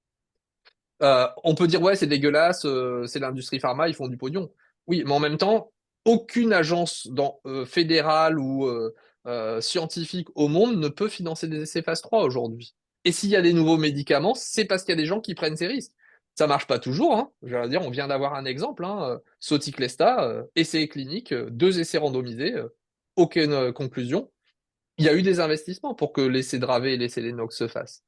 On peut dire, ouais, c'est dégueulasse, c'est l'industrie pharma, ils font du pognon. Oui, mais en même temps, aucune agence fédérale ou scientifique au monde ne peut financer des essais phase 3 aujourd'hui. Et s'il y a des nouveaux médicaments, c'est parce qu'il y a des gens qui prennent ces risques. Ça marche pas toujours, hein. Je veux dire, on vient d'avoir un exemple, hein, Soticlesta, essai clinique, 2 essais randomisés, aucune conclusion. Il y a eu des investissements pour que l'essai Dravet et l'essai Lennox se fassent.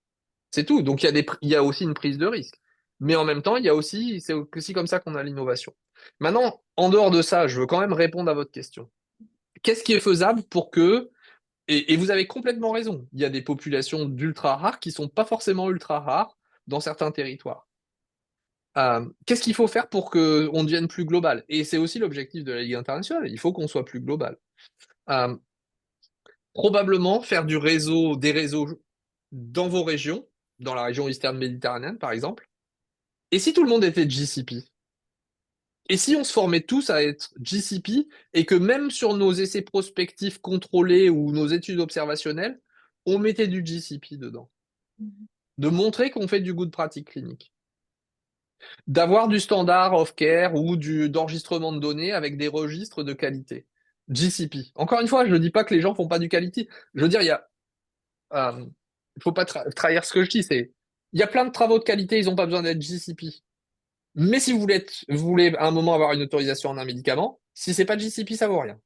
C'est tout. Donc il y a aussi une prise de risque. Mais en même temps, c'est aussi comme ça qu'on a l'innovation. Maintenant, en dehors de ça, je veux quand même répondre à votre question. Qu'est-ce qui est faisable pour que, et vous avez complètement raison, il y a des populations d'ultra rares qui sont pas forcément ultra rares dans certains territoires. Qu'est-ce qu'il faut faire pour qu'on devienne plus global? Et c'est aussi l'objectif de la Ligue internationale. Il faut qu'on soit plus global. Euh, Probablement faire des réseaux dans vos régions, dans la région externe méditerranéenne par exemple. Et si tout le monde était GCP? Et si on se formait tous à être GCP et que même sur nos essais prospectifs contrôlés ou nos études observationnelles, on mettait du GCP dedans? Mhm. De montrer qu'on fait du good pratique clinique. D'avoir du standard of care ou d'enregistrement de données avec des registres de qualité. GCP. Encore une fois, je ne dis pas que les gens font pas du quality. Je veux dire, faut pas trahir ce que je dis. Il y a plein de travaux de qualité, ils n'ont pas besoin d'être GCP. Mais si vous voulez à un moment avoir une autorisation en un médicament, si c'est pas GCP, ça vaut rien.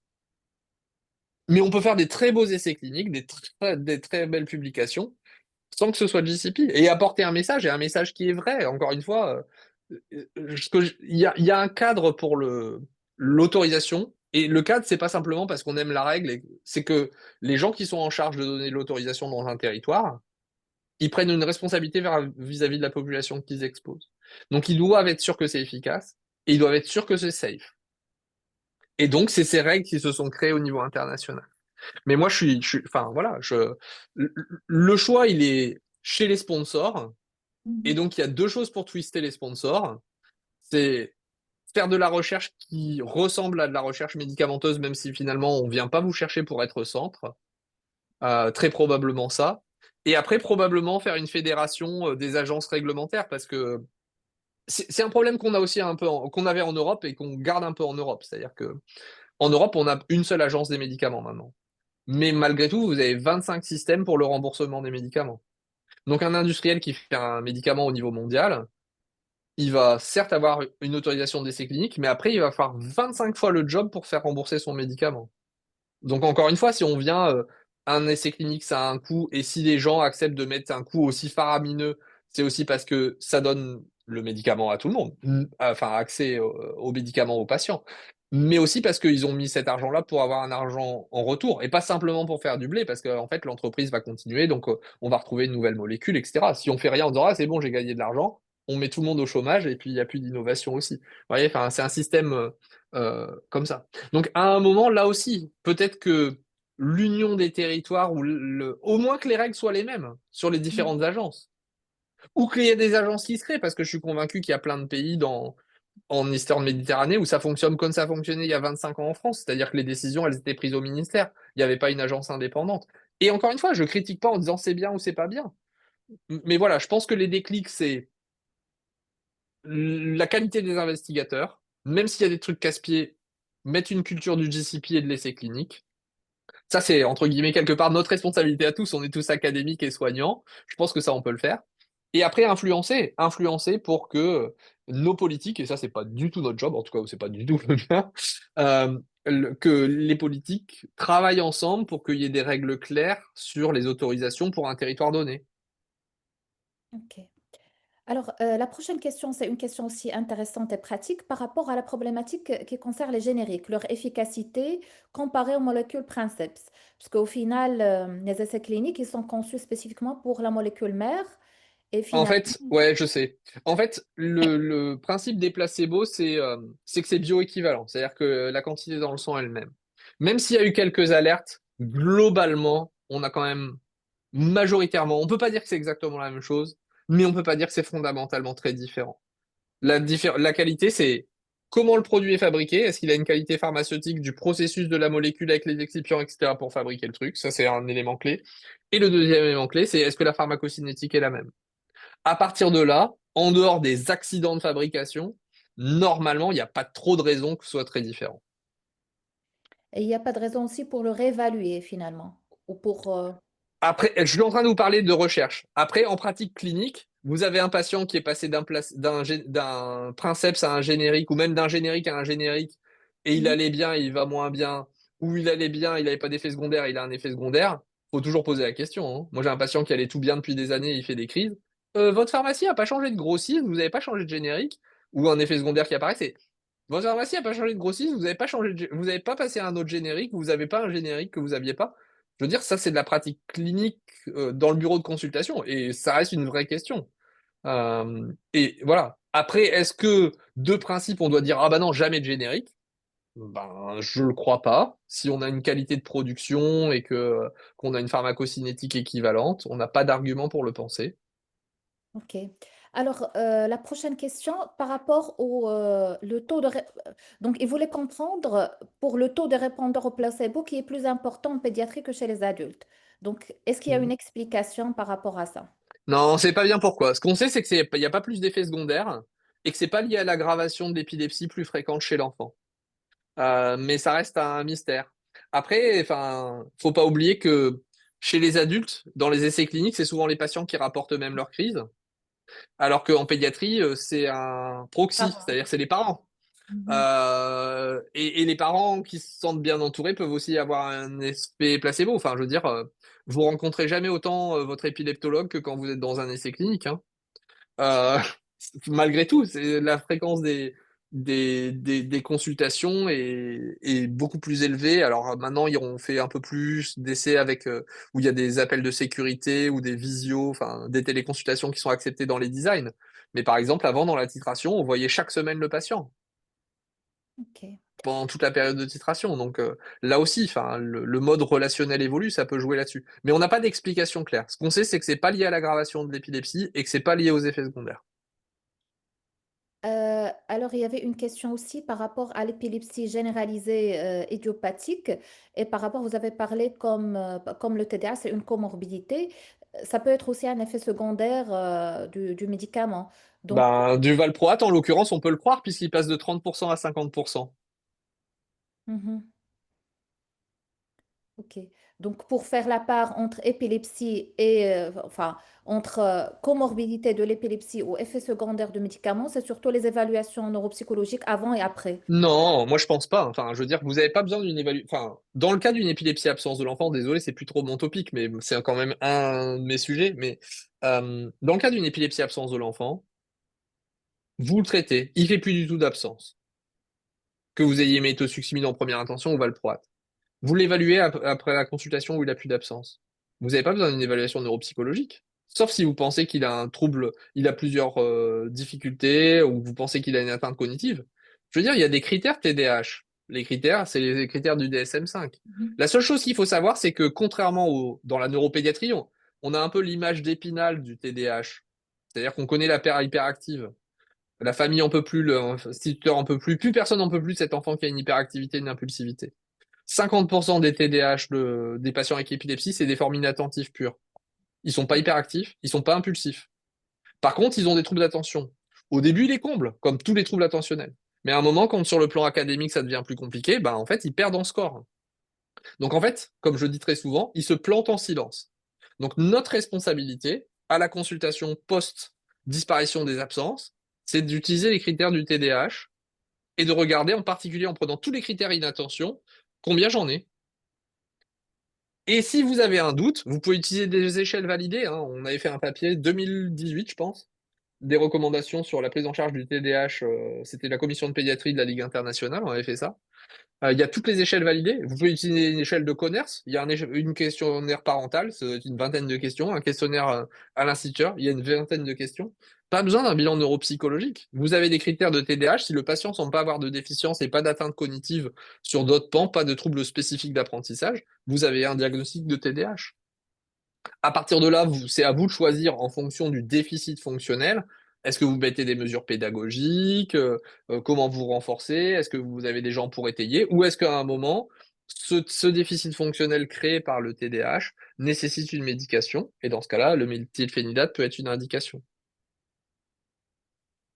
Mais on peut faire des très beaux essais cliniques, des très belles publications, sans que ce soit GCP, et apporter un message, et un message qui est vrai. Encore une fois, il y a un cadre pour l'autorisation, et le cadre, c'est pas simplement parce qu'on aime la règle, c'est que les gens qui sont en charge de donner l'autorisation dans un territoire, ils prennent une responsabilité vis-à-vis de la population qu'ils exposent. Donc ils doivent être sûrs que c'est efficace, et ils doivent être sûrs que c'est safe. Et donc, c'est ces règles qui se sont créées au niveau international. Mais moi, enfin, voilà, le choix, il est chez les sponsors. Et Mhm. donc, il y a 2 choses pour twister les sponsors. C'est faire de la recherche qui ressemble à de la recherche médicamenteuse, même si finalement, on vient pas vous chercher pour être centre. Très probablement ça. Et après, probablement faire une fédération des agences réglementaires, parce que c'est un problème qu'on a aussi qu'on avait en Europe et qu'on garde un peu en Europe. C'est-à-dire que en Europe, on a une seule agence des médicaments maintenant. Mais malgré tout, vous avez 25 systèmes pour le remboursement des médicaments. Donc un industriel qui fait un médicament au niveau mondial, il va certes avoir une autorisation d'essai clinique, mais après, il va faire 25 fois le job pour faire rembourser son médicament. Donc encore une fois, si on vient, un essai clinique, ça a un coût, et si les gens acceptent de mettre un coût aussi faramineux, c'est aussi parce que ça donne le médicament à tout le monde, enfin accès aux médicaments aux patients, mais aussi parce qu'ils ont mis cet argent-là pour avoir un argent en retour, et pas simplement pour faire du blé, parce qu'en fait l'entreprise va continuer, donc on va retrouver une nouvelle molécule, etc. Si on fait rien en disant ah c'est bon, j'ai gagné de l'argent, on met tout le monde au chômage, et puis il n'y a plus d'innovation aussi. Vous voyez, enfin, c'est un système comme ça. Donc, à un moment, là aussi, peut-être que l'union des territoires, ou au moins que les règles soient les mêmes sur les différentes agences, ou qu'il y ait des agences qui se créent, parce que je suis convaincu qu'il y a plein de pays en Eastern Méditerranée où ça fonctionne comme ça fonctionnait il y a 25 ans en France, c'est-à-dire que les décisions, elles étaient prises au ministère, il n'y avait pas une agence indépendante. Et encore une fois, je critique pas en disant c'est bien ou c'est pas bien. Mais voilà, je pense que les déclics, c'est la qualité des investigateurs, même s'il y a des trucs casse-pieds, mettre une culture du GCP et de l'essai clinique. Ça, c'est entre guillemets quelque part notre responsabilité à tous. On est tous académiques et soignants. Je pense que ça, on peut le faire. Et après, influencer pour que nos politiques, et ça, c'est pas du tout notre job, en tout cas, c'est pas du tout le mien, que les politiques travaillent ensemble pour qu'il y ait des règles claires sur les autorisations pour un territoire donné. Ok. Alors, la prochaine question, c'est une question aussi intéressante et pratique par rapport à la problématique qui concerne les génériques, leur efficacité comparée aux molécules princeps. Parce qu'au final, les essais cliniques, ils sont conçus spécifiquement pour la molécule mère et En finalement, fait, ouais, je sais. En fait, le principe des placebos, c'est que c'est bioéquivalent. C'est-à-dire que la quantité dans le sang est elle-même. Même s'il y a eu quelques alertes, globalement, on a quand même majoritairement, on peut pas dire que c'est exactement la même chose, mais on peut pas dire que c'est fondamentalement très différent. La qualité, c'est comment le produit est fabriqué. Est-ce qu'il a une qualité pharmaceutique du processus de la molécule avec les excipients, etc. pour fabriquer le truc. Ça, c'est un élément clé. Et le deuxième élément clé, c'est est-ce que la pharmacocinétique est la même. À partir de là, en dehors des accidents de fabrication, normalement, il n'y a pas trop de raisons que ce soit très différent. il n'y a pas de raison aussi pour le réévaluer finalement. Ou pour, Après, je suis en train de vous parler de recherche. Après, en pratique clinique, vous avez un patient qui est passé d'un princeps à un générique, ou même d'un générique à un générique, et il Mhm. allait bien, il va moins bien, ou il allait bien, il n'avait pas d'effet secondaire, il a un effet secondaire. Faut toujours poser la question, hein. Moi, j'ai un patient qui allait tout bien depuis des années, il fait des crises. Votre pharmacie n'a pas changé de grossiste, vous n'avez pas changé de générique, ou un effet secondaire qui apparaît, c'est votre pharmacie n'a pas changé de grossiste, vous n'avez pas changé vous n'avez pas passé à un autre générique, vous n'avez pas un générique que vous n'aviez pas. Je veux dire, ça, c'est de la pratique clinique dans le bureau de consultation et ça reste une vraie question. Et voilà. Après, est-ce que, de principe, on doit dire, ah bah non, jamais de générique? Ben, je le crois pas. Si on a une qualité de production et que qu'on a une pharmacocinétique équivalente, on n'a pas d'argument pour le penser. ok. Alors, la prochaine question par rapport au le taux donc, il voulait comprendre pour le taux de répondants au placebo qui est plus important en pédiatrie que chez les adultes. Donc, est-ce qu'il y a une explication par rapport à ça? Non, on sait pas bien pourquoi. Ce qu'on sait, c'est qu'il n'y a pas plus d'effets secondaires et que c'est pas lié à l'aggravation de l'épilepsie plus fréquente chez l'enfant. Mais ça reste un mystère. Après, enfin, faut pas oublier que chez les adultes, dans les essais cliniques, c'est souvent les patients qui rapportent eux-mêmes leur crise, alors qu'en pédiatrie, c'est un proxy, Ah. c'est-à-dire c'est les parents. Mhm. Et les parents qui se sentent bien entourés peuvent aussi avoir un effet placebo. Enfin, je veux dire, vous rencontrez jamais autant votre épileptologue que quand vous êtes dans un essai clinique, hein. Euh, Malgré tout, c'est la fréquence des consultations est beaucoup plus élevée. Alors maintenant, on fait un peu plus d'essais avec où il y a des appels de sécurité ou des visios, enfin des téléconsultations qui sont acceptées dans les designs. Mais par exemple, avant, dans la titration, on voyait chaque semaine le patient Ok. pendant toute la période de titration. Donc là aussi, enfin, le mode relationnel évolue, ça peut jouer là-dessus. Mais on n'a pas d'explication claire. Ce qu'on sait, c'est que c'est pas lié à l'aggravation de l'épilepsie et que c'est pas lié aux effets secondaires. Alors, il y avait une question aussi par rapport à l'épilepsie généralisée idiopathique et par rapport, vous avez parlé comme le TDA, c'est une comorbidité. Ça peut être aussi un effet secondaire du médicament. Donc, Ben, du valproate, en l'occurrence, on peut le croire puisqu'il passe de 30% à 50%. mhm, ok. Donc, pour faire la part entre épilepsie et, enfin, entre comorbidité de l'épilepsie ou effet secondaire du médicament, c'est surtout les évaluations neuropsychologiques avant et après. Non, moi je pense pas. Enfin, je veux dire, vous n'avez pas besoin d'une évaluation. Enfin, dans le cas d'une épilepsie absence de l'enfant, désolé, c'est plus trop mon topic, mais c'est quand même un de mes sujets. Mais dans le cas d'une épilepsie absence de l'enfant, vous le traitez, il fait plus du tout d'absence. Que vous ayez méthotrexate en première intention ou valproate. Vous l'évaluez après la consultation où il a plus d'absence. Vous n'avez pas besoin d'une évaluation neuropsychologique. Sauf si vous pensez qu'il a un trouble, il a plusieurs difficultés, ou vous pensez qu'il a une atteinte cognitive. Je veux dire, il y a des critères TDAH. Les critères, c'est les critères du DSM-5. Mhm. La seule chose qu'il faut savoir, c'est que contrairement dans la neuropédiatrie, on a un peu l'image d'Épinal du TDAH. C'est-à-dire qu'on connaît la paire hyperactive. La famille en peut plus, l'instituteur en peut plus personne en peut plus de cet enfant qui a une hyperactivité, une impulsivité. 50% des TDAH des patients avec épilepsie, c'est des formes inattentives pures. Ils sont pas hyperactifs, ils sont pas impulsifs. Par contre, ils ont des troubles d'attention. Au début, ils les comblent, comme tous les troubles attentionnels. Mais à un moment, quand sur le plan académique, ça devient plus compliqué, ben, en fait, ils perdent en score. Donc, en fait, comme je dis très souvent, ils se plantent en silence. Donc, notre responsabilité à la consultation post-disparition des absences, c'est d'utiliser les critères du TDAH et de regarder en particulier en prenant tous les critères inattention, combien j'en ai. Et si vous avez un doute, vous pouvez utiliser des échelles validées, hein. On avait fait un papier 2018, je pense, des recommandations sur la prise en charge du TDAH. C'était la commission de pédiatrie de la Ligue internationale, on avait fait ça. Il y a toutes les échelles validées. Vous pouvez utiliser une échelle de Conners. Il y a une questionnaire parental, c'est une vingtaine de questions. Un questionnaire à l'instituteur, il y a une vingtaine de questions. Pas besoin d'un bilan neuropsychologique. Vous avez des critères de TDAH. Si le patient semble pas avoir de déficience et pas d'atteinte cognitive sur d'autres pans, pas de troubles spécifiques d'apprentissage, vous avez un diagnostic de TDAH. À partir de là, c'est à vous de choisir en fonction du déficit fonctionnel. Est-ce que vous mettez des mesures pédagogiques? Comment vous renforcez? Est-ce que vous avez des gens pour étayer? Ou est-ce qu'à un moment, ce déficit fonctionnel créé par le TDAH nécessite une médication? Et dans ce cas-là, le méthylphénidate peut être une indication.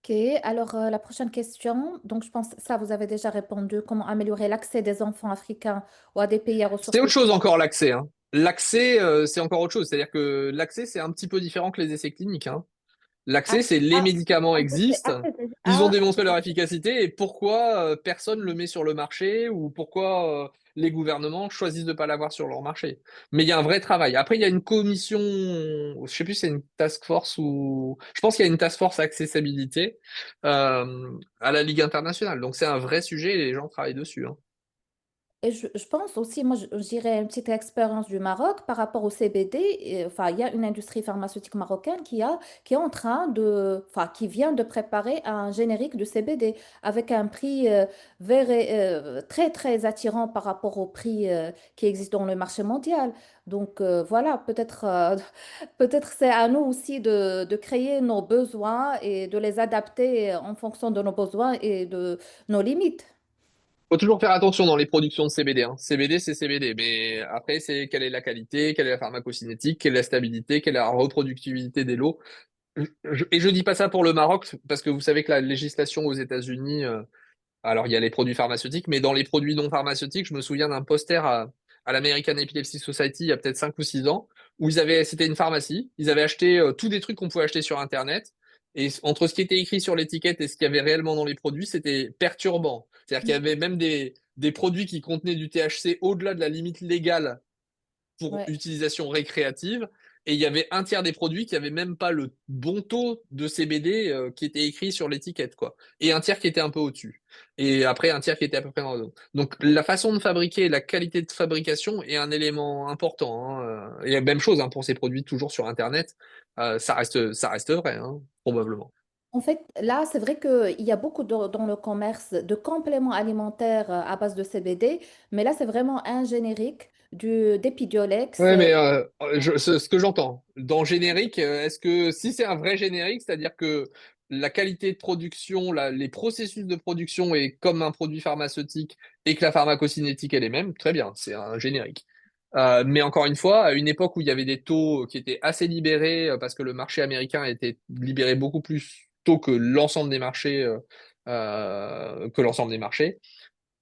Ok, alors la prochaine question, donc je pense ça vous avez déjà répondu, comment améliorer l'accès des enfants africains ou à des pays à C'est ressources autre chose limitées? encore l'accès, hein. L'accès, c'est encore autre chose. C'est-à-dire que l'accès, c'est un petit peu différent que les essais cliniques, hein. Ah, L'accès, c'est les ah, médicaments en fait, c'est existent, accès déjà. ils ont Ah, démontré leur efficacité et pourquoi personne ne le met sur le marché ou pourquoi les gouvernements choisissent de ne pas l'avoir sur leur marché. Mais il y a un vrai travail. Après, il y a une commission, je sais plus si c'est une task force ou... Je pense qu'il y a une task force accessibilité à la Ligue internationale. Donc c'est un vrai sujet et les gens travaillent dessus, hein. et je pense aussi, moi, je dirais une petite expérience du Maroc par rapport au CBD. Enfin, il y a une industrie pharmaceutique marocaine qui est en train enfin, qui vient de préparer un générique de CBD avec un prix très, très attirant par rapport au prix qui existe dans le marché mondial. Donc, voilà, peut-être c'est à nous aussi de créer nos besoins et de les adapter en fonction de nos besoins et de nos limites. Faut toujours faire attention dans les productions de CBD, hein. CBD, c'est CBD, mais après, c'est quelle est la qualité, quelle est la pharmacocinétique, quelle est la stabilité, quelle est la reproductibilité des lots. Et je dis pas ça pour le Maroc, parce que vous savez que la législation aux États-Unis, alors il y a les produits pharmaceutiques, mais dans les produits non pharmaceutiques, je me souviens d'un poster à l'American Epilepsy Society il y a peut-être 5 ou 6 ans, où c'était une pharmacie, ils avaient acheté tous des trucs qu'on pouvait acheter sur Internet, et entre ce qui était écrit sur l'étiquette et ce qu'il y avait réellement dans les produits, c'était perturbant. C'est-à-dire qu'il y avait même des produits qui contenaient du THC au-delà de la limite légale pour Ouais. utilisation récréative. Et il y avait un tiers des produits qui n'avaient même pas le bon taux de CBD qui était écrit sur l'étiquette, quoi. Et un tiers qui était un peu au-dessus. Et après, un tiers qui était à peu près dans le dos. Donc, la façon de fabriquer, la qualité de fabrication est un élément important, hein. Et la même chose, hein, pour ces produits toujours sur Internet, ça reste vrai, hein, probablement. En fait, là, c'est vrai qu'il y a beaucoup dans le commerce de compléments alimentaires à base de CBD, mais là, c'est vraiment un générique d'Epidiolex. Ouais, mais ce que j'entends, dans générique, est-ce que si c'est un vrai générique, c'est-à-dire que la qualité de production, les processus de production est comme un produit pharmaceutique et que la pharmacocinétique est les mêmes, très bien, c'est un générique. Mais encore une fois, à une époque où il y avait des taux qui étaient assez libérés, parce que le marché américain a été libéré beaucoup plus tôt que l'ensemble des marchés,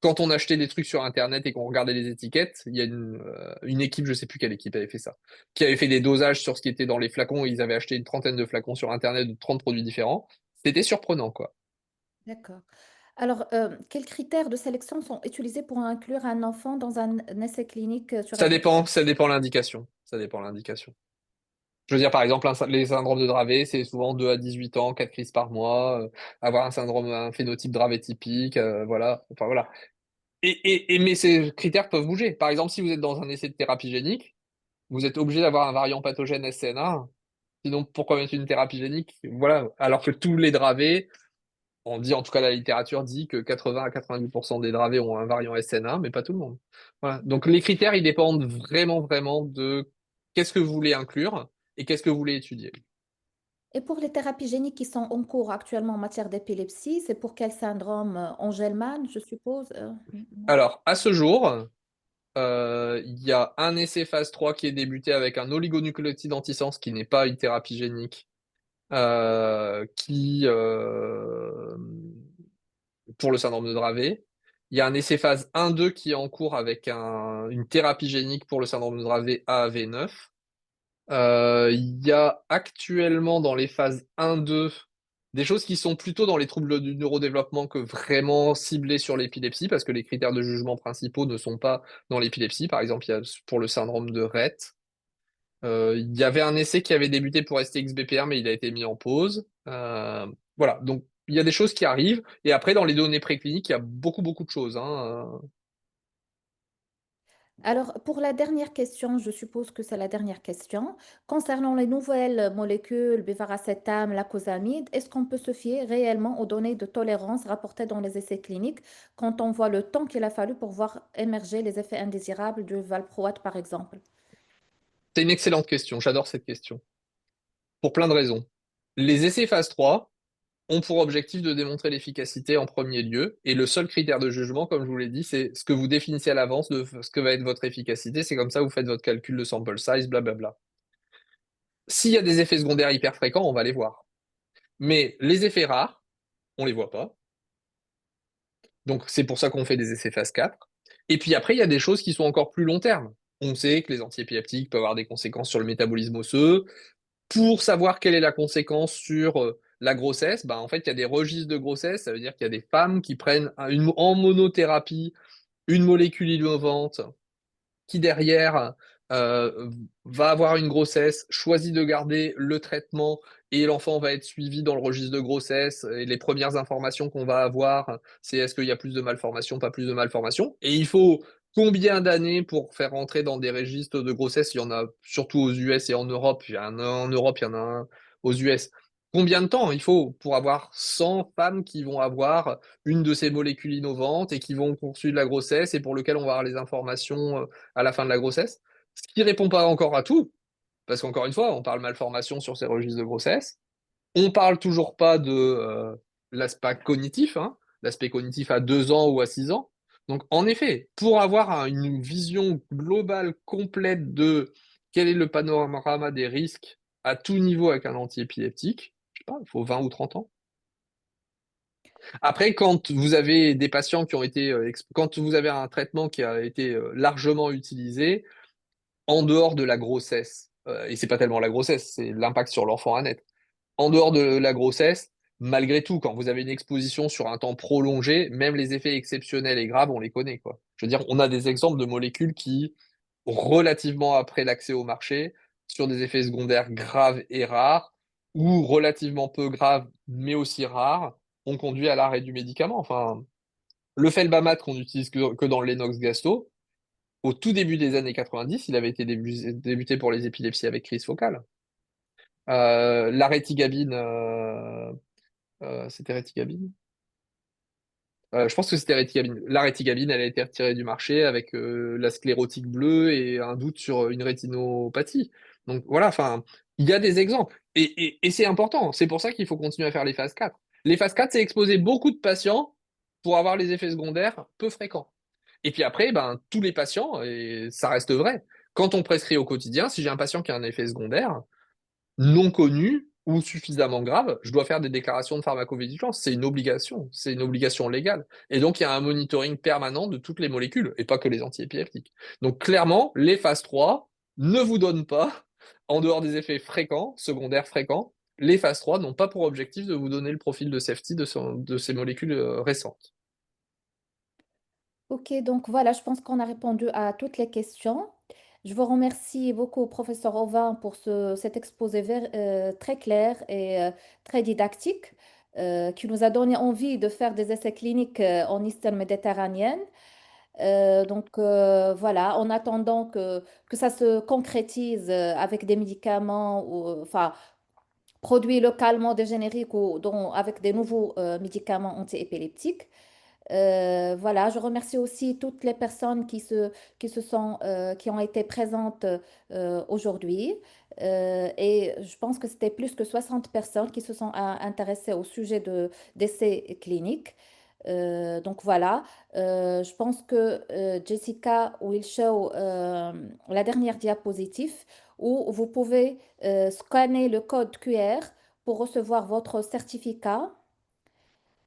quand on achetait des trucs sur Internet et qu'on regardait les étiquettes, il y a une équipe, je sais plus quelle équipe avait fait ça, qui avait fait des dosages sur ce qui était dans les flacons. Ils avaient acheté une trentaine de flacons sur Internet de 30 produits différents. C'était surprenant, quoi. D'accord. Alors, quels critères de sélection sont utilisés pour inclure un enfant dans un essai clinique sur epilepsie? Ça dépend l'indication. Ça dépend l'indication. Je veux dire, par exemple, les syndromes de Dravet, c'est souvent 2 à 18 ans, 4 crises par mois, avoir un phénotype Dravet typique, voilà. Enfin, voilà. Mais ces critères peuvent bouger. Par exemple, si vous êtes dans un essai de thérapie génique, vous êtes obligé d'avoir un variant pathogène SCN1. Sinon, pourquoi mettre une thérapie génique? Voilà. Alors que tous les dravés, on dit, en tout cas, la littérature dit que 80 à 90% des dravés ont un variant SN1, mais pas tout le monde. Voilà. Donc, les critères, ils dépendent vraiment, vraiment de qu'est-ce que vous voulez inclure et qu'est-ce que vous voulez étudier. Et pour les thérapies géniques qui sont en cours actuellement en matière d'épilepsie, c'est pour quel syndrome? Angelman, je suppose? Non. Alors, à ce jour, il y a un essai phase 3 qui est débuté avec un oligonucléotide antisense qui n'est pas une thérapie génique, qui, pour le syndrome de Dravet. Il y a un essai phase 1-2 qui est en cours avec une thérapie génique pour le syndrome de Dravet AAV9. Il y a actuellement dans les phases 1-2 des choses qui sont plutôt dans les troubles du neurodéveloppement que vraiment ciblées sur l'épilepsie, parce que les critères de jugement principaux ne sont pas dans l'épilepsie. Par exemple, il y a pour le syndrome de Rett. Il y avait un essai qui avait débuté pour STX-BPR, mais il a été mis en pause. Voilà, donc il y a des choses qui arrivent. Et après, dans les données précliniques, il y a beaucoup, beaucoup de choses, hein. Alors, pour la dernière question, je suppose que c'est la dernière question. Concernant les nouvelles molécules, bévaracétam, lacosamide, est-ce qu'on peut se fier réellement aux données de tolérance rapportées dans les essais cliniques quand on voit le temps qu'il a fallu pour voir émerger les effets indésirables du valproate, par exemple? C'est une excellente question, j'adore cette question, pour plein de raisons. Les essais phase 3 ont pour objectif de démontrer l'efficacité en premier lieu, et le seul critère de jugement, comme je vous l'ai dit, c'est ce que vous définissez à l'avance de ce que va être votre efficacité. C'est comme ça que vous faites votre calcul de sample size, blablabla. S'il y a des effets secondaires hyper fréquents, on va les voir. Mais les effets rares, on les voit pas. Donc c'est pour ça qu'on fait des essais phase 4. Et puis après, il y a des choses qui sont encore plus long terme. On sait que les antiépileptiques peuvent avoir des conséquences sur le métabolisme osseux. Pour savoir quelle est la conséquence sur la grossesse, bah, en fait, il y a des registres de grossesse. Ça veut dire qu'il y a des femmes qui prennent en monothérapie une molécule innovante qui derrière va avoir une grossesse, choisit de garder le traitement et l'enfant va être suivi dans le registre de grossesse. Et les premières informations qu'on va avoir, c'est est-ce qu'il y a plus de malformations, pas plus de malformations. Et il faut combien d'années pour faire rentrer dans des registres de grossesse? Il y en a surtout aux US et en Europe. Il y en a en Europe, il y en a un aux US. Combien de temps il faut pour avoir 100 femmes qui vont avoir une de ces molécules innovantes et qui vont poursuivre la grossesse et pour lequel on va avoir les informations à la fin de la grossesse? Ce qui répond pas encore à tout, parce qu'encore une fois, on parle malformation sur ces registres de grossesse. On parle toujours pas de l'aspect cognitif, hein, l'aspect cognitif à 2 ans ou à 6 ans. Donc, en effet, pour avoir une vision globale complète de quel est le panorama des risques à tout niveau avec un antiépileptique, je sais pas, il faut 20 ou 30 ans. Après, quand vous avez des patients qui ont été, quand vous avez un traitement qui a été largement utilisé, en dehors de la grossesse, et c'est pas tellement la grossesse, c'est l'impact sur l'enfant à naître. En dehors de la grossesse, malgré tout, quand vous avez une exposition sur un temps prolongé, même les effets exceptionnels et graves, on les connaît, quoi. Je veux dire, on a des exemples de molécules qui, relativement après l'accès au marché, sur des effets secondaires graves et rares, ou relativement peu graves, mais aussi rares, ont conduit à l'arrêt du médicament. Enfin, le felbamate qu'on utilise que dans le Lennox-Gastaut, au tout début des années 90, il avait été débuté pour les épilepsies avec crise focale. La rétigabine, c'était rétigabine? Je pense que c'était rétigabine. La rétigabine, elle a été retirée du marché avec la sclérotique bleue et un doute sur une rétinopathie. Donc voilà, enfin, il y a des exemples. Et c'est important. C'est pour ça qu'il faut continuer à faire les phases 4. Les phases 4, c'est exposer beaucoup de patients pour avoir les effets secondaires peu fréquents. Et puis après, ben, tous les patients, et ça reste vrai, quand on prescrit au quotidien, si j'ai un patient qui a un effet secondaire, non connu ou suffisamment grave, je dois faire des déclarations de pharmacovigilance. C'est une obligation légale. Et donc, il y a un monitoring permanent de toutes les molécules, et pas que les antiépileptiques. Donc, clairement, les phases 3 ne vous donnent pas, en dehors des effets fréquents, secondaires fréquents, les phases 3 n'ont pas pour objectif de vous donner le profil de safety de ces molécules récentes. Ok, donc voilà, je pense qu'on a répondu à toutes les questions. Je vous remercie beaucoup, professeur Auvin, pour cet exposé très clair et très didactique qui nous a donné envie de faire des essais cliniques en Eastern méditerranéenne. Voilà, en attendant que ça se concrétise avec des médicaments, ou, enfin, produits localement des génériques ou avec des nouveaux médicaments antiépileptiques. Voilà, je remercie aussi toutes les personnes qui ont été présentes aujourd'hui. Et je pense que c'était plus que 60 personnes qui se sont intéressées au sujet d'essais cliniques. Donc voilà. Je pense que Jessica will show la dernière diapositive où vous pouvez scanner le code QR pour recevoir votre certificat.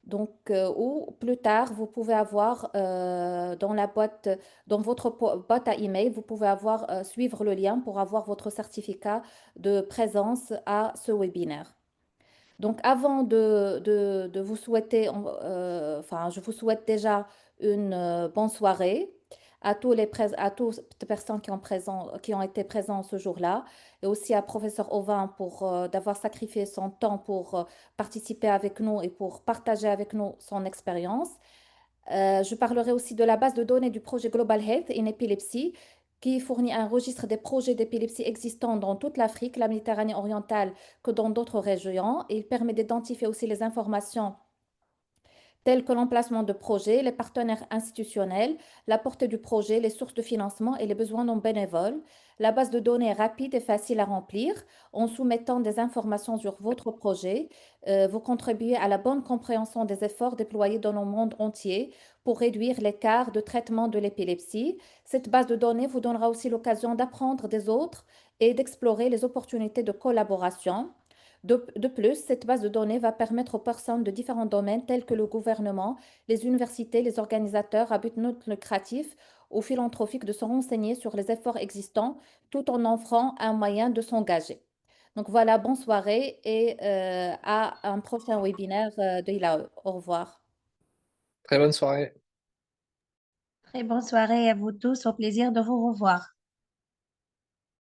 Donc, ou plus tard, vous pouvez avoir dans la boîte, dans votre boîte à email, vous pouvez avoir suivre le lien pour avoir votre certificat de présence à ce webinaire. Donc, avant de vous souhaiter, enfin, je vous souhaite déjà une bonne soirée à toutes les personnes qui ont été présents ce jour-là, et aussi à professeur Auvin pour d'avoir sacrifié son temps pour participer avec nous et pour partager avec nous son expérience. Je parlerai aussi de la base de données du projet Global Health in Epilepsy, qui fournit un registre des projets d'épilepsie existants dans toute l'Afrique, la Méditerranée orientale, que dans d'autres régions. Il permet d'identifier aussi les informations tels que l'emplacement de projet, les partenaires institutionnels, la portée du projet, les sources de financement et les besoins non bénévoles. La base de données est rapide et facile à remplir. En soumettant des informations sur votre projet, vous contribuez à la bonne compréhension des efforts déployés dans le monde entier pour réduire l'écart de traitement de l'épilepsie. Cette base de données vous donnera aussi l'occasion d'apprendre des autres et d'explorer les opportunités de collaboration. De plus, cette base de données va permettre aux personnes de différents domaines tels que le gouvernement, les universités, les organisateurs à but non lucratif ou philanthropique de se renseigner sur les efforts existants tout en offrant un moyen de s'engager. Donc voilà, bonne soirée et à un prochain webinaire de ILAE. Au revoir. Très bonne soirée. Très bonne soirée à vous tous. Au plaisir de vous revoir.